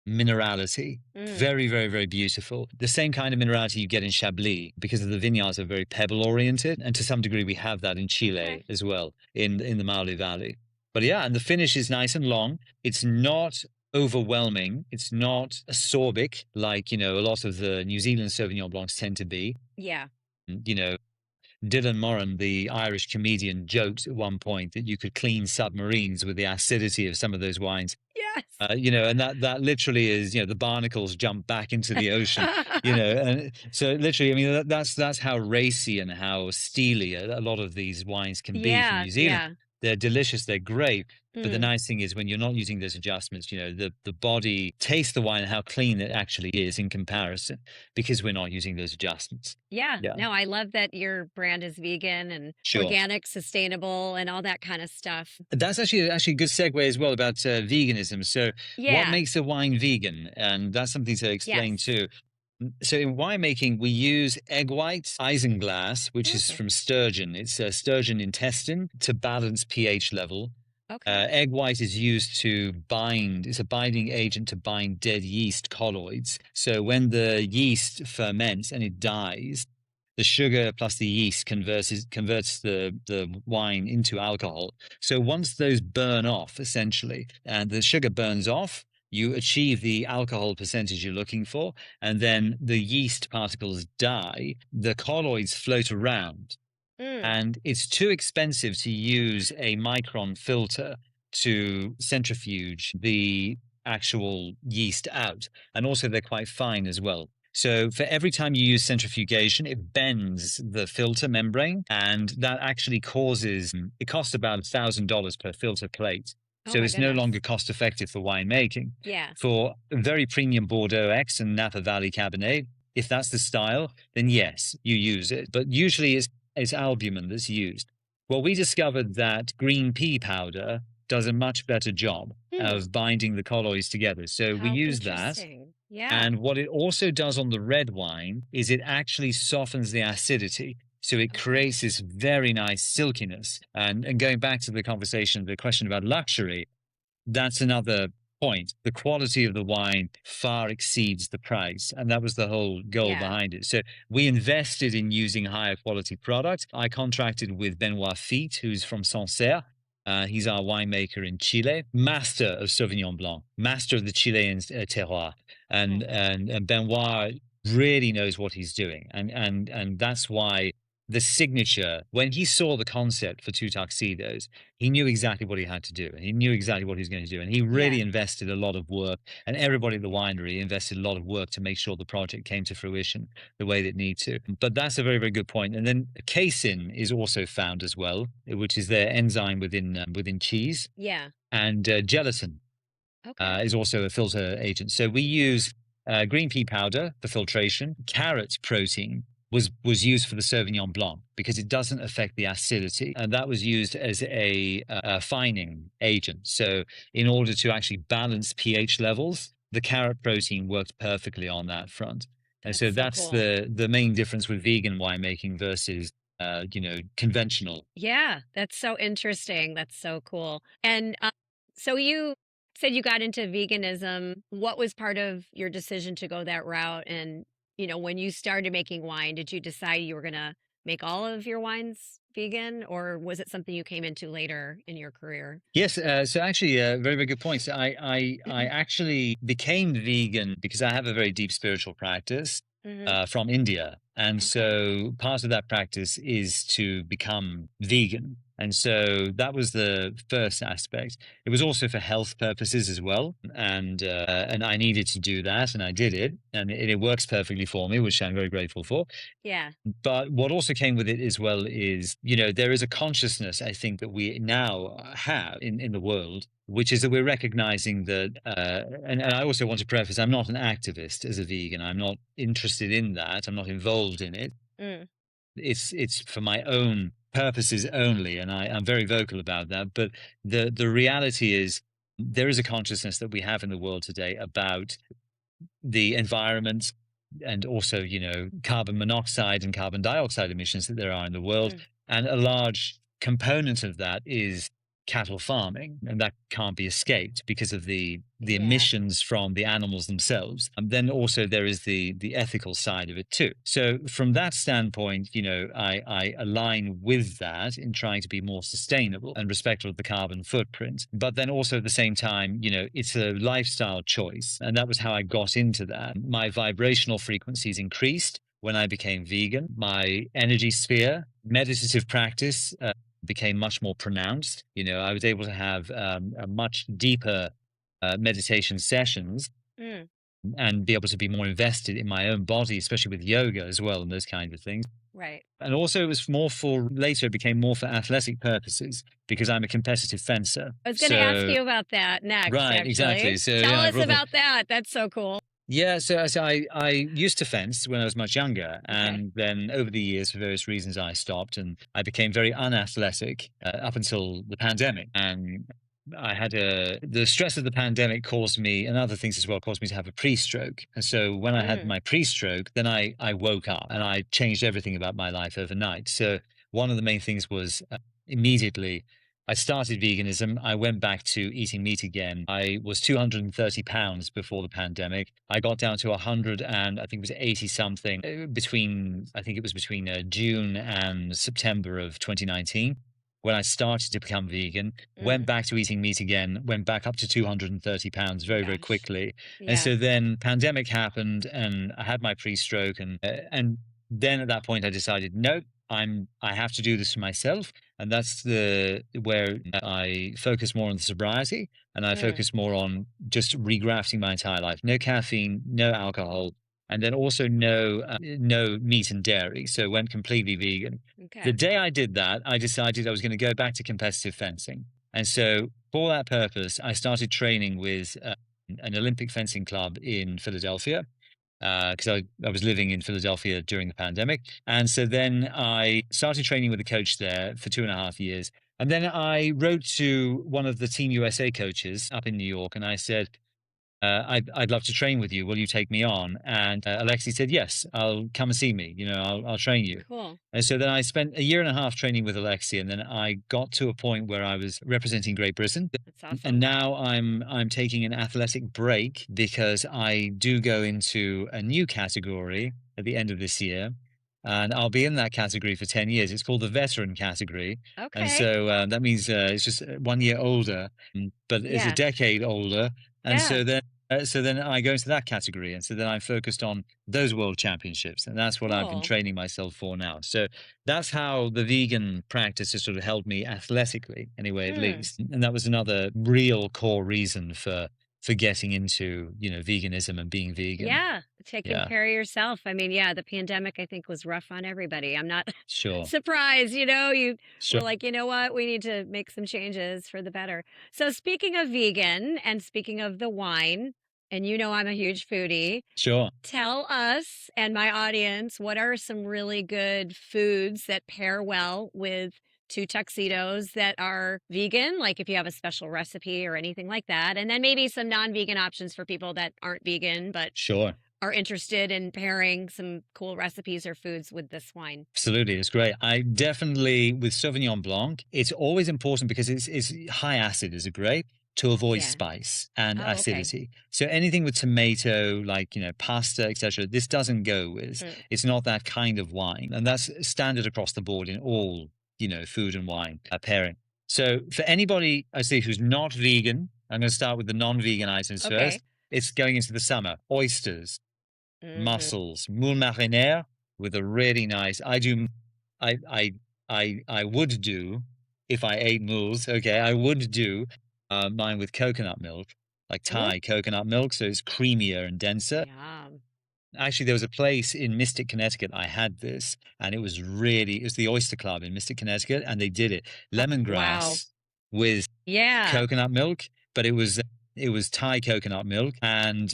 minerality. Very, very, very beautiful. The same kind of minerality you get in Chablis because the vineyards are very pebble oriented. And to some degree, we have that in Chile as well, in the Maule Valley. But and the finish is nice and long. It's not overwhelming. It's not acerbic like, a lot of the New Zealand Sauvignon Blancs tend to be. Yeah. Dylan Moran, the Irish comedian, joked at one point that you could clean submarines with the acidity of some of those wines. Yes. And that literally is, the barnacles jump back into the ocean, and so literally, I mean, that's how racy and how steely a lot of these wines can be from New Zealand. Yeah. They're delicious, they're great. But the nice thing is when you're not using those adjustments, the body tastes the wine and how clean it actually is in comparison because we're not using those adjustments. Yeah. No, I love that your brand is vegan and organic, sustainable, and all that kind of stuff. That's actually a good segue as well about veganism. So what makes a wine vegan? And that's something to explain too. So in winemaking, we use egg white, isinglass, which is from sturgeon. It's a sturgeon intestine to balance pH level. Egg white is used to bind. It's a binding agent to bind dead yeast colloids. So when the yeast ferments and it dies, the sugar plus the yeast converts the wine into alcohol. So once those burn off, essentially, and the sugar burns off, you achieve the alcohol percentage you're looking for, and then the yeast particles die. The colloids float around. And it's too expensive to use a micron filter to centrifuge the actual yeast out. And also they're quite fine as well. So for every time you use centrifugation, it bends the filter membrane, and that actually it costs about $1,000 per filter plate. So it's no longer cost effective for winemaking. Yeah. For very premium Bordeaux X and Napa Valley Cabernet, if that's the style, then yes, you use it. But usually it's albumin that's used. Well, we discovered that green pea powder does a much better job of binding the colloids together. So we use that. Yeah. And what it also does on the red wine is it actually softens the acidity. So it creates this very nice silkiness. And going back to the question about luxury, that's another point. The quality of the wine far exceeds the price. And that was the whole goal behind it. So we invested in using higher quality product. I contracted with Benoit Fitte, who's from Sancerre. He's our winemaker in Chile, master of Sauvignon Blanc, master of the Chilean terroir. And Benoit really knows what he's doing. And that's why the signature. When he saw the concept for Two Tuxedos, he knew exactly what he had to do. And he knew exactly what he was going to do. And he really Yeah. invested a lot of work. And everybody at the winery invested a lot of work to make sure the project came to fruition the way that it needed to. But that's a very, very good point. And then casein is also found as well, which is their enzyme within cheese. Yeah. And gelatin Okay. is also a filter agent. So we use green pea powder for filtration. Carrot protein was used for the Sauvignon Blanc because it doesn't affect the acidity, and that was used as a fining agent. So in order to actually balance pH levels, the carrot protein worked perfectly on that front. And so That's so that's cool. the main difference with vegan winemaking versus conventional. Yeah, that's so interesting. That's so cool. And so you said you got into veganism. What was part of your decision to go that route? And, when you started making wine, did you decide you were going to make all of your wines vegan, or was it something you came into later in your career? Yes, so actually, very, very good point. So I actually became vegan because I have a very deep spiritual practice Hmm. from India. And Okay. so part of that practice is to become vegan. And so that was the first aspect. It was also for health purposes as well. And I needed to do that, and I did it. And it works perfectly for me, which I'm very grateful for. Yeah. But what also came with it as well is, there is a consciousness, I think, that we now have in the world, which is that we're recognizing that, and I also want to preface, I'm not an activist as a vegan. I'm not interested in that. I'm not involved in it. Mm. It's for my own purposes only, and I'm very vocal about that. But the reality is there is a consciousness that we have in the world today about the environment and also, carbon monoxide and carbon dioxide emissions that there are in the world. Mm. And a large component of that is cattle farming, and that can't be escaped because of the Yeah. emissions from the animals themselves. And then also there is the ethical side of it too. So from that standpoint, I align with that in trying to be more sustainable and respectful of the carbon footprint. But then also at the same time, it's a lifestyle choice, and that was how I got into that. My vibrational frequencies increased when I became vegan. My energy sphere, meditative practice, became much more pronounced. I was able to have a much deeper meditation sessions Mm. and be able to be more invested in my own body, especially with yoga as well and those kinds of things. Right. And also, it was later, it became more for athletic purposes because I'm a competitive fencer. I was going to ask So, you about that next, right, exactly. actually. So, Tell yeah, I us brought that. about that. That's so cool. Yeah, so I used to fence when I was much younger, Okay. and then over the years, for various reasons, I stopped, and I became very unathletic up until the pandemic. And I had the stress of the pandemic caused me, and other things as well, caused me to have a pre-stroke. And so when I had Mm. my pre-stroke, then I woke up and I changed everything about my life overnight. So one of the main things was immediately I started veganism. I went back to eating meat again. I was 230 pounds before the pandemic. I got down to 100 and I think it was 80 something between June and September of 2019 when I started to become vegan, went Mm. back to eating meat again, went back up to 230 pounds very, very Gosh. quickly. And Yeah. so then pandemic happened and I had my pre-stroke and then at that point I decided, nope, I have to do this for myself. And that's where I focus more on the sobriety and I Mm. focus more on just regrafting my entire life. No caffeine, no alcohol, and then also no meat and dairy. So went completely vegan. The Okay. day I did that, I decided I was going to go back to competitive fencing. And so for that purpose, I started training with an Olympic fencing club in Philadelphia because I was living in Philadelphia during the pandemic. And so then I started training with a coach there for 2.5 years. And then I wrote to one of the Team USA coaches up in New York and I said, I'd love to train with you. Will you take me on? And Alexi said, yes, I'll come and see me. I'll train you. Cool. And so then I spent 1.5 years training with Alexi. And then I got to a point where I was representing Great Britain. That's awesome. And now I'm taking an athletic break because I do go into a new category at the end of this year. And I'll be in that category for 10 years. It's called the veteran category. Okay. And so that means it's just 1 year older, but it's Yeah. a decade older. And Yeah. so then So then I go into that category. And so then I'm focused on those world championships. And that's what I've been Cool. training myself for now. So that's how the vegan practice has sort of helped me athletically, anyway, at least. And that was another real core reason for getting into, veganism and being vegan. Yeah, taking care of yourself. I mean, yeah, the pandemic, I think, was rough on everybody. I'm not Sure. surprised, you Sure. were like, you know what, we need to make some changes for the better. So speaking of vegan and speaking of the wine, and I'm a huge foodie, Sure. tell us and my audience, what are some really good foods that pair well with Two Tuxedos that are vegan, like if you have a special recipe or anything like that, and then maybe some non-vegan options for people that aren't vegan but Sure. are interested in pairing some cool recipes or foods with this wine. Absolutely, it's great. I definitely, with Sauvignon Blanc, it's always important because it's high acid as a grape to avoid spice and acidity. So anything with tomato, like, pasta, etc., this doesn't go with. It's not that kind of wine. And that's standard across the board in all, food and wine pairing. So for anybody, I say, who's not vegan, I'm going to start with the non-vegan items first. It's going into the summer. Oysters, mussels, moule marinière with a really nice. I would do, if I ate mules. I would do mine with coconut milk, like Thai coconut milk, so it's creamier and denser. Yum. Actually, there was a place in Mystic, Connecticut. I had this, and it was the Oyster Club in Mystic, Connecticut, and they did it lemongrass with coconut milk, but it was Thai coconut milk and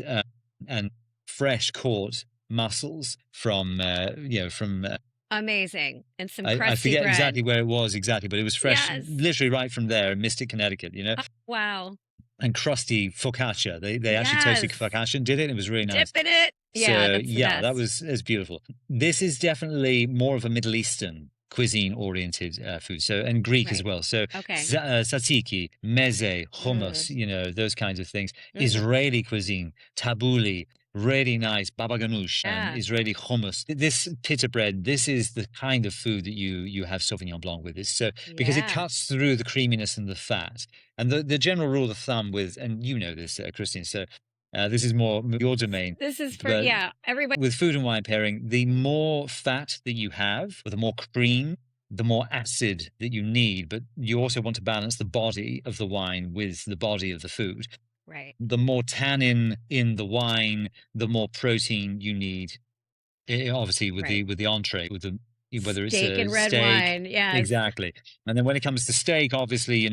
fresh caught mussels from amazing, and some crusty I forget bread. exactly where it was but it was fresh, literally right from there in Mystic, Connecticut. Wow. And crusty focaccia. They actually toasted focaccia and did it. It was really nice. Dipping it. Yeah, so that was beautiful. This is definitely more of a Middle Eastern cuisine oriented food. So, and Greek as well. So tzatziki, meze, hummus, those kinds of things. Israeli cuisine, tabbouleh, really nice baba ganoush, and Israeli hummus. This pita bread, this is the kind of food that you have Sauvignon Blanc with. Because it cuts through the creaminess and the fat. And the general rule of thumb with, and this, Kristen, so this is more your domain. This is for, everybody. With food and wine pairing, the more fat that you have, or the more cream, the more acid that you need, but you also want to balance the body of the wine with the body of the food. Right. The more tannin in the wine, the more protein you need. Obviously, with the entree, with the whether it's steak and red steak, wine, exactly. And then when it comes to steak, obviously,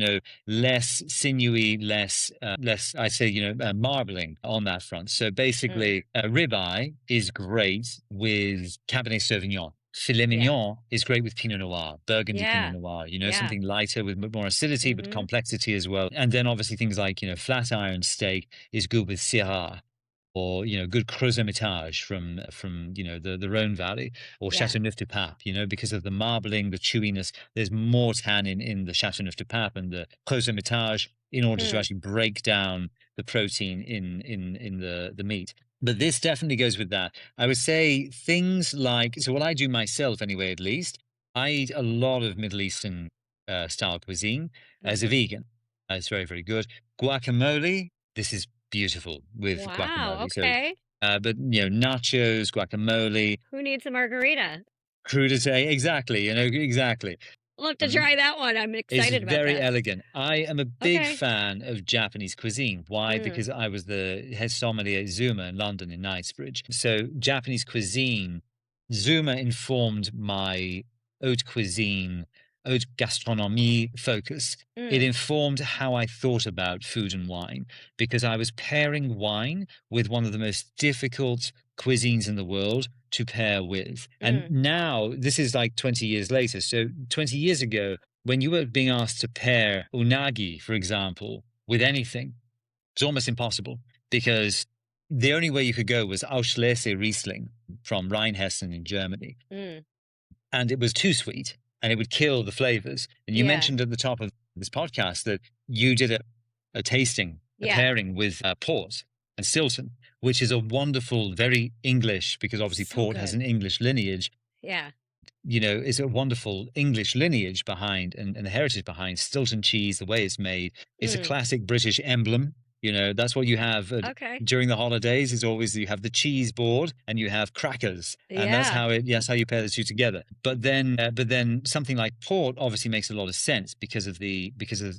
less sinewy, less I'd say, marbling on that front. So basically, ribeye is great with Cabernet Sauvignon. Filet mignon is great with Pinot Noir, Burgundy Pinot Noir, something lighter with more acidity, but complexity as well. And then obviously things like, flat iron steak is good with Syrah, or, good Creux-Hermitage from the Rhone Valley, or Châteauneuf-du-Pape, because of the marbling, the chewiness. There's more tannin in the Châteauneuf-du-Pape and the Creux-Hermitage in order to actually break down the protein in the meat. But this definitely goes with that. I would say things like, so what I do myself anyway, at least, I eat a lot of Middle Eastern style cuisine as a vegan. It's very, very good. Guacamole, this is beautiful with guacamole. Okay. So, but, nachos, guacamole. Who needs a margarita? Crudité, exactly, exactly. I'll have to try that one. I'm excited about that. It's very elegant. I am a big fan of Japanese cuisine. Why? Because I was the head sommelier at Zuma in London in Knightsbridge. So Japanese cuisine, Zuma informed my haute cuisine, haute gastronomie focus. It informed how I thought about food and wine, because I was pairing wine with one of the most difficult cuisines in the world to pair with. And now this is like 20 years later. So 20 years ago, when you were being asked to pair unagi, for example, with anything, it's almost impossible, because the only way you could go was Auslese Riesling from Rheinhessen in Germany. And it was too sweet and it would kill the flavors. And you mentioned at the top of this podcast that you did a tasting, a pairing with port and Stilton, which is a wonderful, very English, because obviously port has an English lineage. Yeah. It's a wonderful English lineage behind and the heritage behind Stilton cheese, the way it's made. It's a classic British emblem. That's what you have Okay. during the holidays. Is always you have the cheese board and you have crackers, and that's Yeah. how you pair the two together. But then something like port obviously makes a lot of sense because of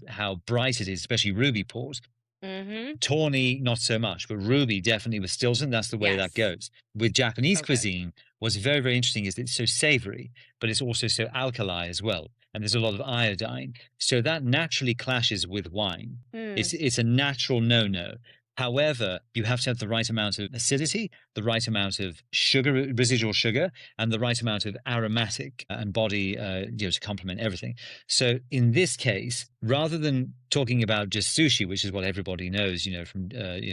how bright it is, especially ruby port. Mm-hmm. Tawny, not so much, but ruby definitely with Stilton. That's the way that Yes. goes. With Japanese So good. cuisine, what's very, very interesting is that it's so savory, but it's also so alkali as well. And there's a lot of iodine. So that naturally clashes with wine. Mm, It's a natural no-no. However, you have to have the right amount of acidity, the right amount of sugar, residual sugar, and the right amount of aromatic and body, to complement everything. So in this case, rather than talking about just sushi, which is what everybody knows, from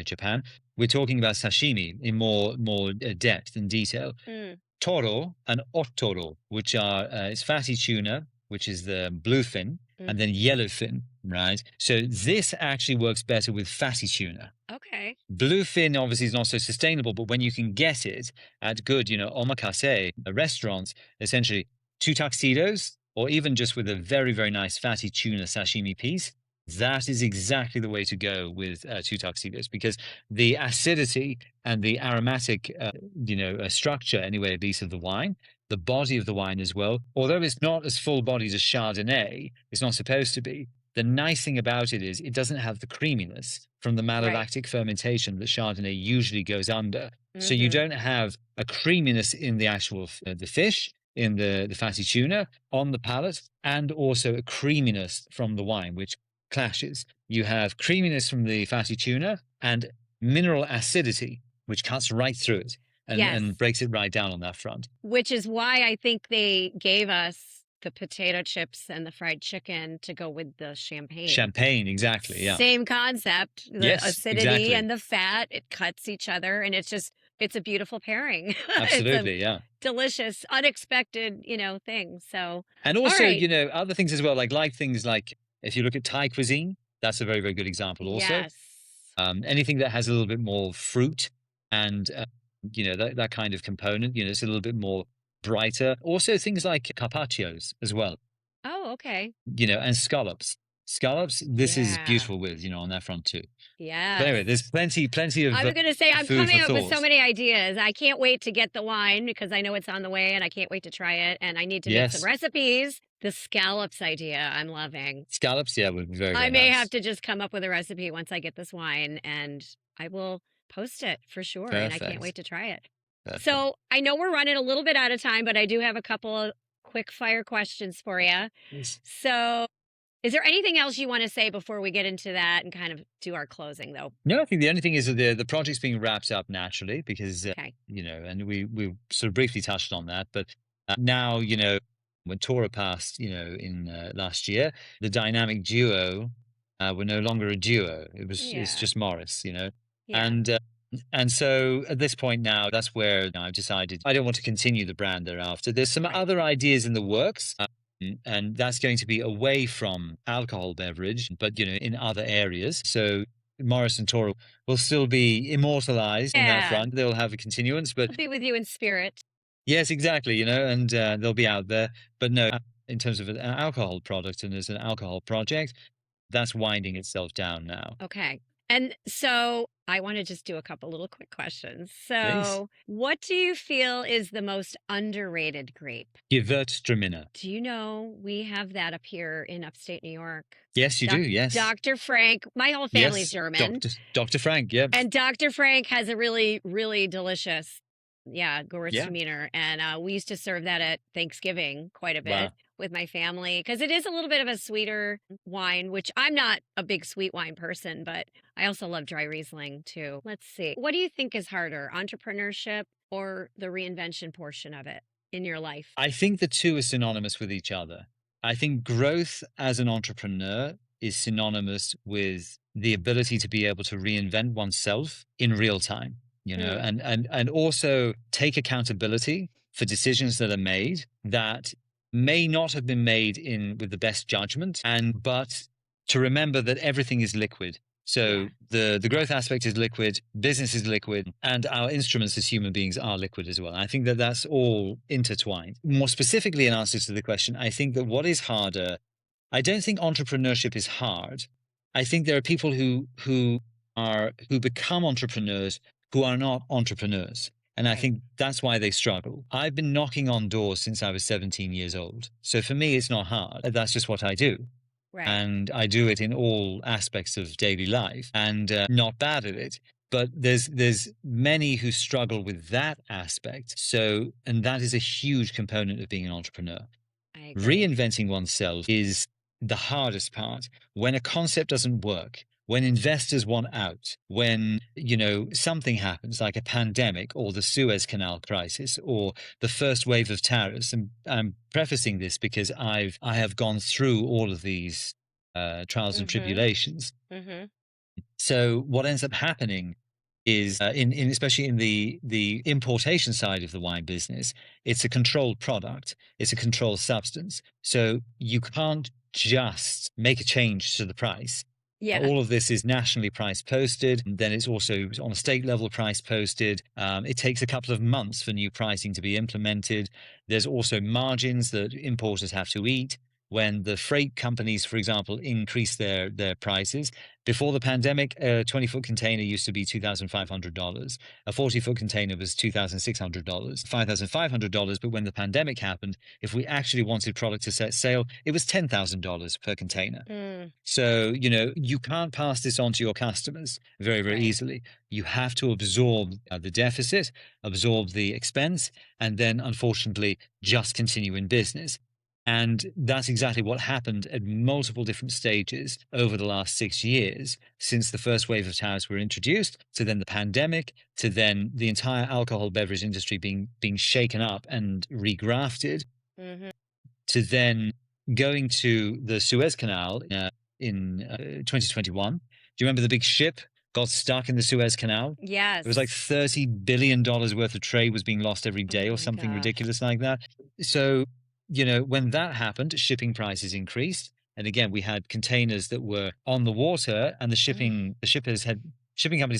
Japan, we're talking about sashimi in more depth and detail. mm. Toro and ottoro, which are it's fatty tuna, which is the bluefin, and then yellowfin, right? So this actually works better with fatty tuna. Okay. Bluefin obviously is not so sustainable, but when you can get it at good, omakase restaurants, essentially two tuxedos, or even just with a very, very nice fatty tuna sashimi piece, that is exactly the way to go with two tuxedos, because the acidity and the aromatic, structure, anyway, at least of the wine, the body of the wine as well, although it's not as full bodied as Chardonnay, it's not supposed to be. The nice thing about it is it doesn't have the creaminess from the malolactic fermentation that Chardonnay usually goes under. So you don't have a creaminess in the actual the fish, in the fatty tuna on the palate, and also a creaminess from the wine, which clashes. You have creaminess from the fatty tuna and mineral acidity, which cuts right through it and breaks it right down on that front. Which is why I think they gave us the potato chips and the fried chicken to go with the champagne. Champagne, exactly. Yeah. Same concept. The Yes, acidity exactly. and the fat, it cuts each other, and it's a beautiful pairing. Absolutely, yeah. Delicious, unexpected, thing. So, and also, right. Other things as well, like things like if you look at Thai cuisine, that's a very, very good example also. Yes. Anything that has a little bit more fruit and, that kind of component, it's a little bit more brighter. Also things like carpaccios as well, Oh, okay. and scallops. Scallops, this is beautiful with, on that front too. Yeah. But anyway, there's plenty of I was going to say, I'm food coming for up with so thought. many ideas. I can't wait to get the wine because I know it's on the way and I can't wait to try it. And I need to make some Yes. recipes. The scallops idea, I'm loving. Scallops, yeah, would be very, very I may nice. have to just come up with a recipe once I get this wine, and I will post it for sure. And I can't wait to try it. Perfect. So I know we're running a little bit out of time, but I do have a couple of quick fire questions for you. Yes. So is there anything else you want to say before we get into that and kind of do our closing, though? No, I think the only thing is that the project's being wrapped up naturally because, Okay. and we sort of briefly touched on that, but now, when Tora passed, in last year, the dynamic duo were no longer a duo. It's just Morris, Yeah. And so at this point now, that's where I've decided I don't want to continue the brand thereafter. There's some Right. other ideas in the works. And that's going to be away from alcohol beverage, but, in other areas. So Morris and Tora will still be immortalized in that front. They'll have a continuance, but I'll be with you in spirit. yes, exactly, and they'll be out there. But no, in terms of an alcohol product and as an alcohol project, that's winding itself down now. Okay. And so I want to just do a couple little quick questions. So Please. what do you feel is the most underrated grape? Gewürztraminer. Do you know we have that up here in upstate New York? Yes, you do, yes. Dr. Frank, my whole family's Yes, German. Dr. Frank, yeah. And Dr. Frank has a really, really delicious, Gewürztraminer. And we used to serve that at Thanksgiving quite a bit. Wow. With my family, because it is a little bit of a sweeter wine, which I'm not a big sweet wine person, but I also love dry Riesling too. Let's see. What do you think is harder, entrepreneurship or the reinvention portion of it in your life? I think the two are synonymous with each other. I think growth as an entrepreneur is synonymous with the ability to be able to reinvent oneself in real time, and also take accountability for decisions that are made that may not have been made with the best judgment, but to remember that everything is liquid. So the growth aspect is liquid, business is liquid, and our instruments as human beings are liquid as well. I think that that's all intertwined. More specifically, in answer to the question, I think that what is harder, I don't think entrepreneurship is hard. I think there are people who who become entrepreneurs who are not entrepreneurs. And I Right. think that's why they struggle. I've been knocking on doors since I was 17 years old. So for me, it's not hard. That's just what I do. Right. And I do it in all aspects of daily life, and not bad at it. But there's many who struggle with that aspect. So, and that is a huge component of being an entrepreneur. I agree. Reinventing oneself is the hardest part. When a concept doesn't work, when investors want out, when, something happens like a pandemic or the Suez Canal crisis or the first wave of tariffs. And I'm prefacing this because I have gone through all of these trials and Mm-hmm. tribulations. Mm-hmm. So what ends up happening is especially in the importation side of the wine business, it's a controlled product, it's a controlled substance. So you can't just make a change to the price. Yeah. All of this is nationally price posted. Then it's also on a state level price posted. It takes a couple of months for new pricing to be implemented. There's also margins that importers have to eat. When the freight companies, for example, increase their prices. Before the pandemic, a 20-foot container used to be $2,500. A 40-foot container was $2,600, $5,500. But when the pandemic happened, if we actually wanted product to set sail, it was $10,000 per container. So, you can't pass this on to your customers very, very Right. easily. You have to absorb the deficit, absorb the expense, and then, unfortunately, just continue in business. And that's exactly what happened at multiple different stages over the last 6 years, since the first wave of tariffs were introduced, to then the pandemic, to then the entire alcohol beverage industry being shaken up and regrafted, Mm-hmm. to then going to the Suez Canal in 2021. Do you remember the big ship got stuck in the Suez Canal? Yes. It was like $30 billion worth of trade was being lost every day Oh or my something gosh. ridiculous like that. So, when that happened, shipping prices increased. And again, we had containers that were on the water, and shipping companies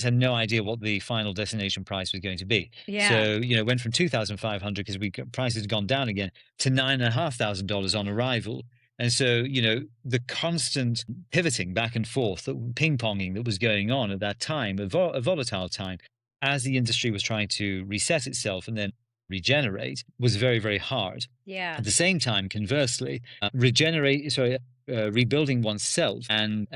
had no idea what the final destination price was going to be. Yeah. So, it went from 2,500 because prices had gone down again to $9,500 on arrival. And so, the constant pivoting back and forth, ping-ponging that was going on at that time, a volatile time, as the industry was trying to reset itself and then regenerate, was very, very hard. Yeah. At the same time, conversely, rebuilding oneself and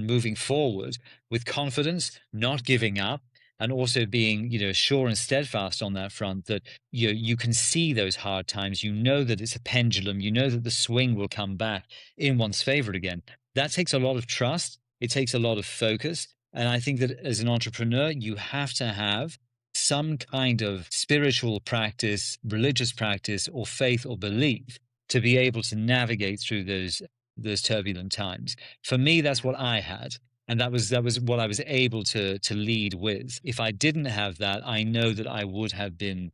moving forward with confidence, not giving up, and also being, sure and steadfast on that front, that you can see those hard times, that it's a pendulum, that the swing will come back in one's favor again. That takes a lot of trust. It takes a lot of focus. And I think that as an entrepreneur, you have to have some kind of spiritual practice, religious practice, or faith or belief to be able to navigate through those turbulent times. For me, that's what I had. And that was what I was able to lead with. If I didn't have that, I know that I would have been,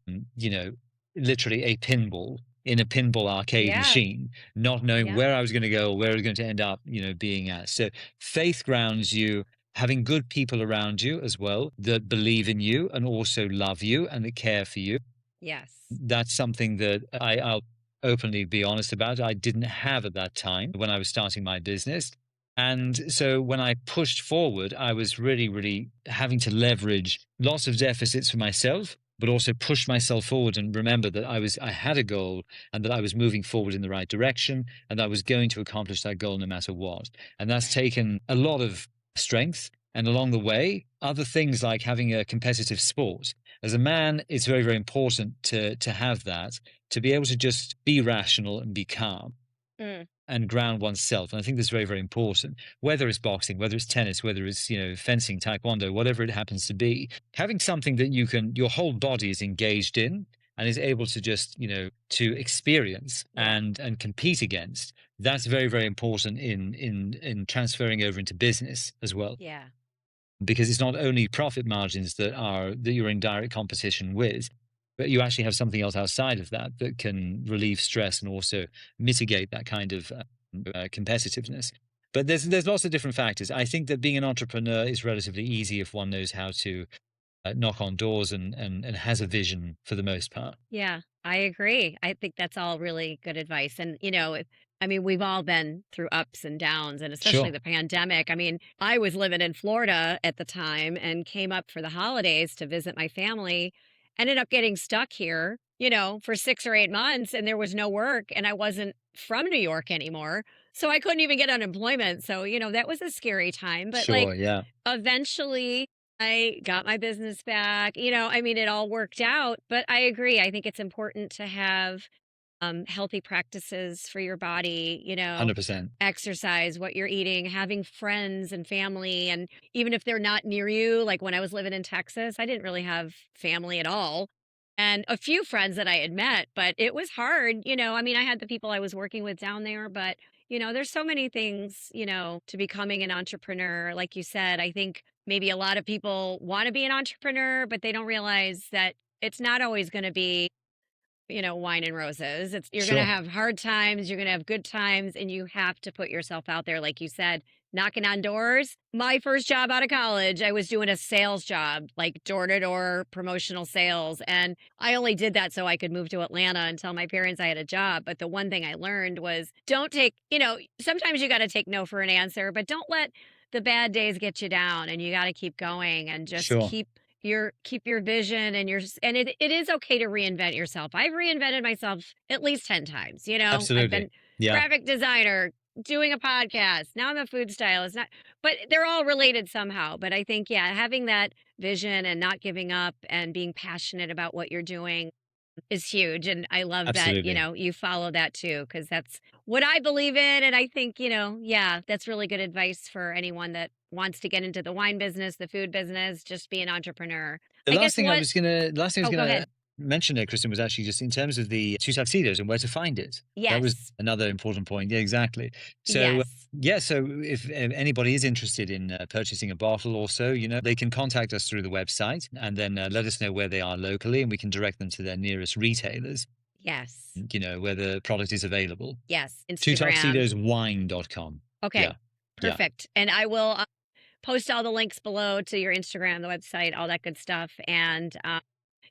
literally a pinball in a pinball arcade Yeah. machine, not knowing Yeah. where I was going to go or where I was going to end up, being at. So faith grounds you, having good people around you as well that believe in you and also love you and that care for you. Yes. That's something that I'll openly be honest about. I didn't have at that time when I was starting my business. And so when I pushed forward, I was really, really having to leverage lots of deficits for myself, but also push myself forward and remember that I had a goal and that I was moving forward in the right direction and that I was going to accomplish that goal no matter what. And that's taken a lot of strength. And along the way, other things like having a competitive sport. As a man, it's very, very important to have that, to be able to just be rational and be calm and ground oneself. And I think that's very, very important. Whether it's boxing, whether it's tennis, whether it's, fencing, taekwondo, whatever it happens to be, having something that your whole body is engaged in and is able to just, to experience and compete against. That's very, very important in transferring over into business as well. Yeah. Because it's not only profit margins that you're in direct competition with, but you actually have something else outside of that that can relieve stress and also mitigate that kind of competitiveness. But there's lots of different factors. I think that being an entrepreneur is relatively easy if one knows how to knock on doors and has a vision for the most part. Yeah, I agree. I think that's all really good advice. And, I mean, we've all been through ups and downs, and especially Sure. the pandemic. I mean, I was living in Florida at the time and came up for the holidays to visit my family. Ended up getting stuck here, for 6 or 8 months, and there was no work, and I wasn't from New York anymore. So I couldn't even get unemployment. So, that was a scary time. But like Sure. Yeah. eventually I got my business back. I mean, it all worked out. But I agree. I think it's important to have healthy practices for your body, 100%. exercise, what you're eating, having friends and family. And even if they're not near you, like when I was living in Texas, I didn't really have family at all. And a few friends that I had met, but it was hard. I mean, I had the people I was working with down there, but, there's so many things, to becoming an entrepreneur. Like you said, I think maybe a lot of people want to be an entrepreneur, but they don't realize that it's not always going to be wine and roses. You're going to Sure. have hard times, you're going to have good times, and you have to put yourself out there. Like you said, knocking on doors. My first job out of college, I was doing a sales job, like door to door promotional sales. And I only did that so I could move to Atlanta and tell my parents I had a job. But the one thing I learned was don't take, sometimes you got to take no for an answer, but don't let the bad days get you down, and you got to keep going and just Sure. keep your vision and it is okay to reinvent yourself. I've reinvented myself at least 10 times. I've Absolutely. been Yeah. graphic designer, doing a podcast. Now I'm a food stylist. But they're all related somehow. But I think, yeah, having that vision and not giving up and being passionate about what you're doing is huge. And I love that, Absolutely. you follow that too, because that's what I believe in. And I think, yeah, that's really good advice for anyone that wants to get into the wine business, the food business, just be an entrepreneur. The I last guess thing I what, was gonna oh, go ahead. mention there, Kristen, was actually just in terms of the Two Tuxedos and where to find it. That was Yes. another important point. Yeah, exactly. So Yes. yeah, so if anybody is interested in purchasing a bottle or so, they can contact us through the website and then let us know where they are locally, and we can direct them to their nearest retailers, Yes. where the product is available. Yes. Instagram. TwoTuxedosWine.com. Okay. Yeah. Yeah. Perfect. And I will post all the links below to your Instagram, the website, all that good stuff. And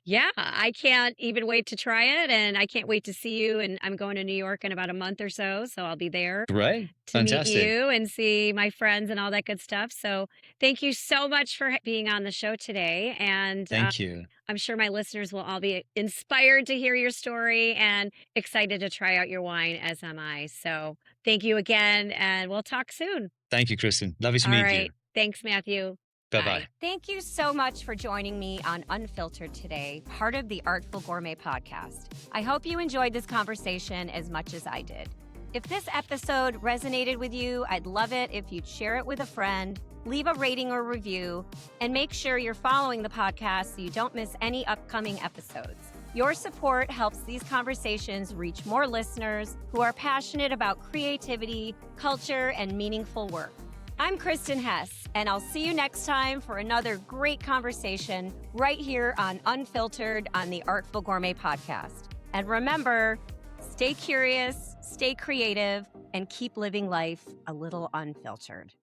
yeah, I can't even wait to try it. And I can't wait to see you. And I'm going to New York in about a month or so. So I'll be there Great. to meet Fantastic. you and see my friends and all that good stuff. So thank you so much for being on the show today. And Thank you. I'm sure my listeners will all be inspired to hear your story and excited to try out your wine, as am I. So thank you again. And we'll talk soon. Thank you, Kristen. Lovely to All meet right. you. Thanks, Matthew. Bye-bye. Bye. Thank you so much for joining me on Unfiltered today, part of the Artful Gourmet Podcast. I hope you enjoyed this conversation as much as I did. If this episode resonated with you, I'd love it if you'd share it with a friend, leave a rating or review, and make sure you're following the podcast so you don't miss any upcoming episodes. Your support helps these conversations reach more listeners who are passionate about creativity, culture, and meaningful work. I'm Kristen Hess, and I'll see you next time for another great conversation right here on Unfiltered on the Artful Gourmet Podcast. And remember, stay curious, stay creative, and keep living life a little unfiltered.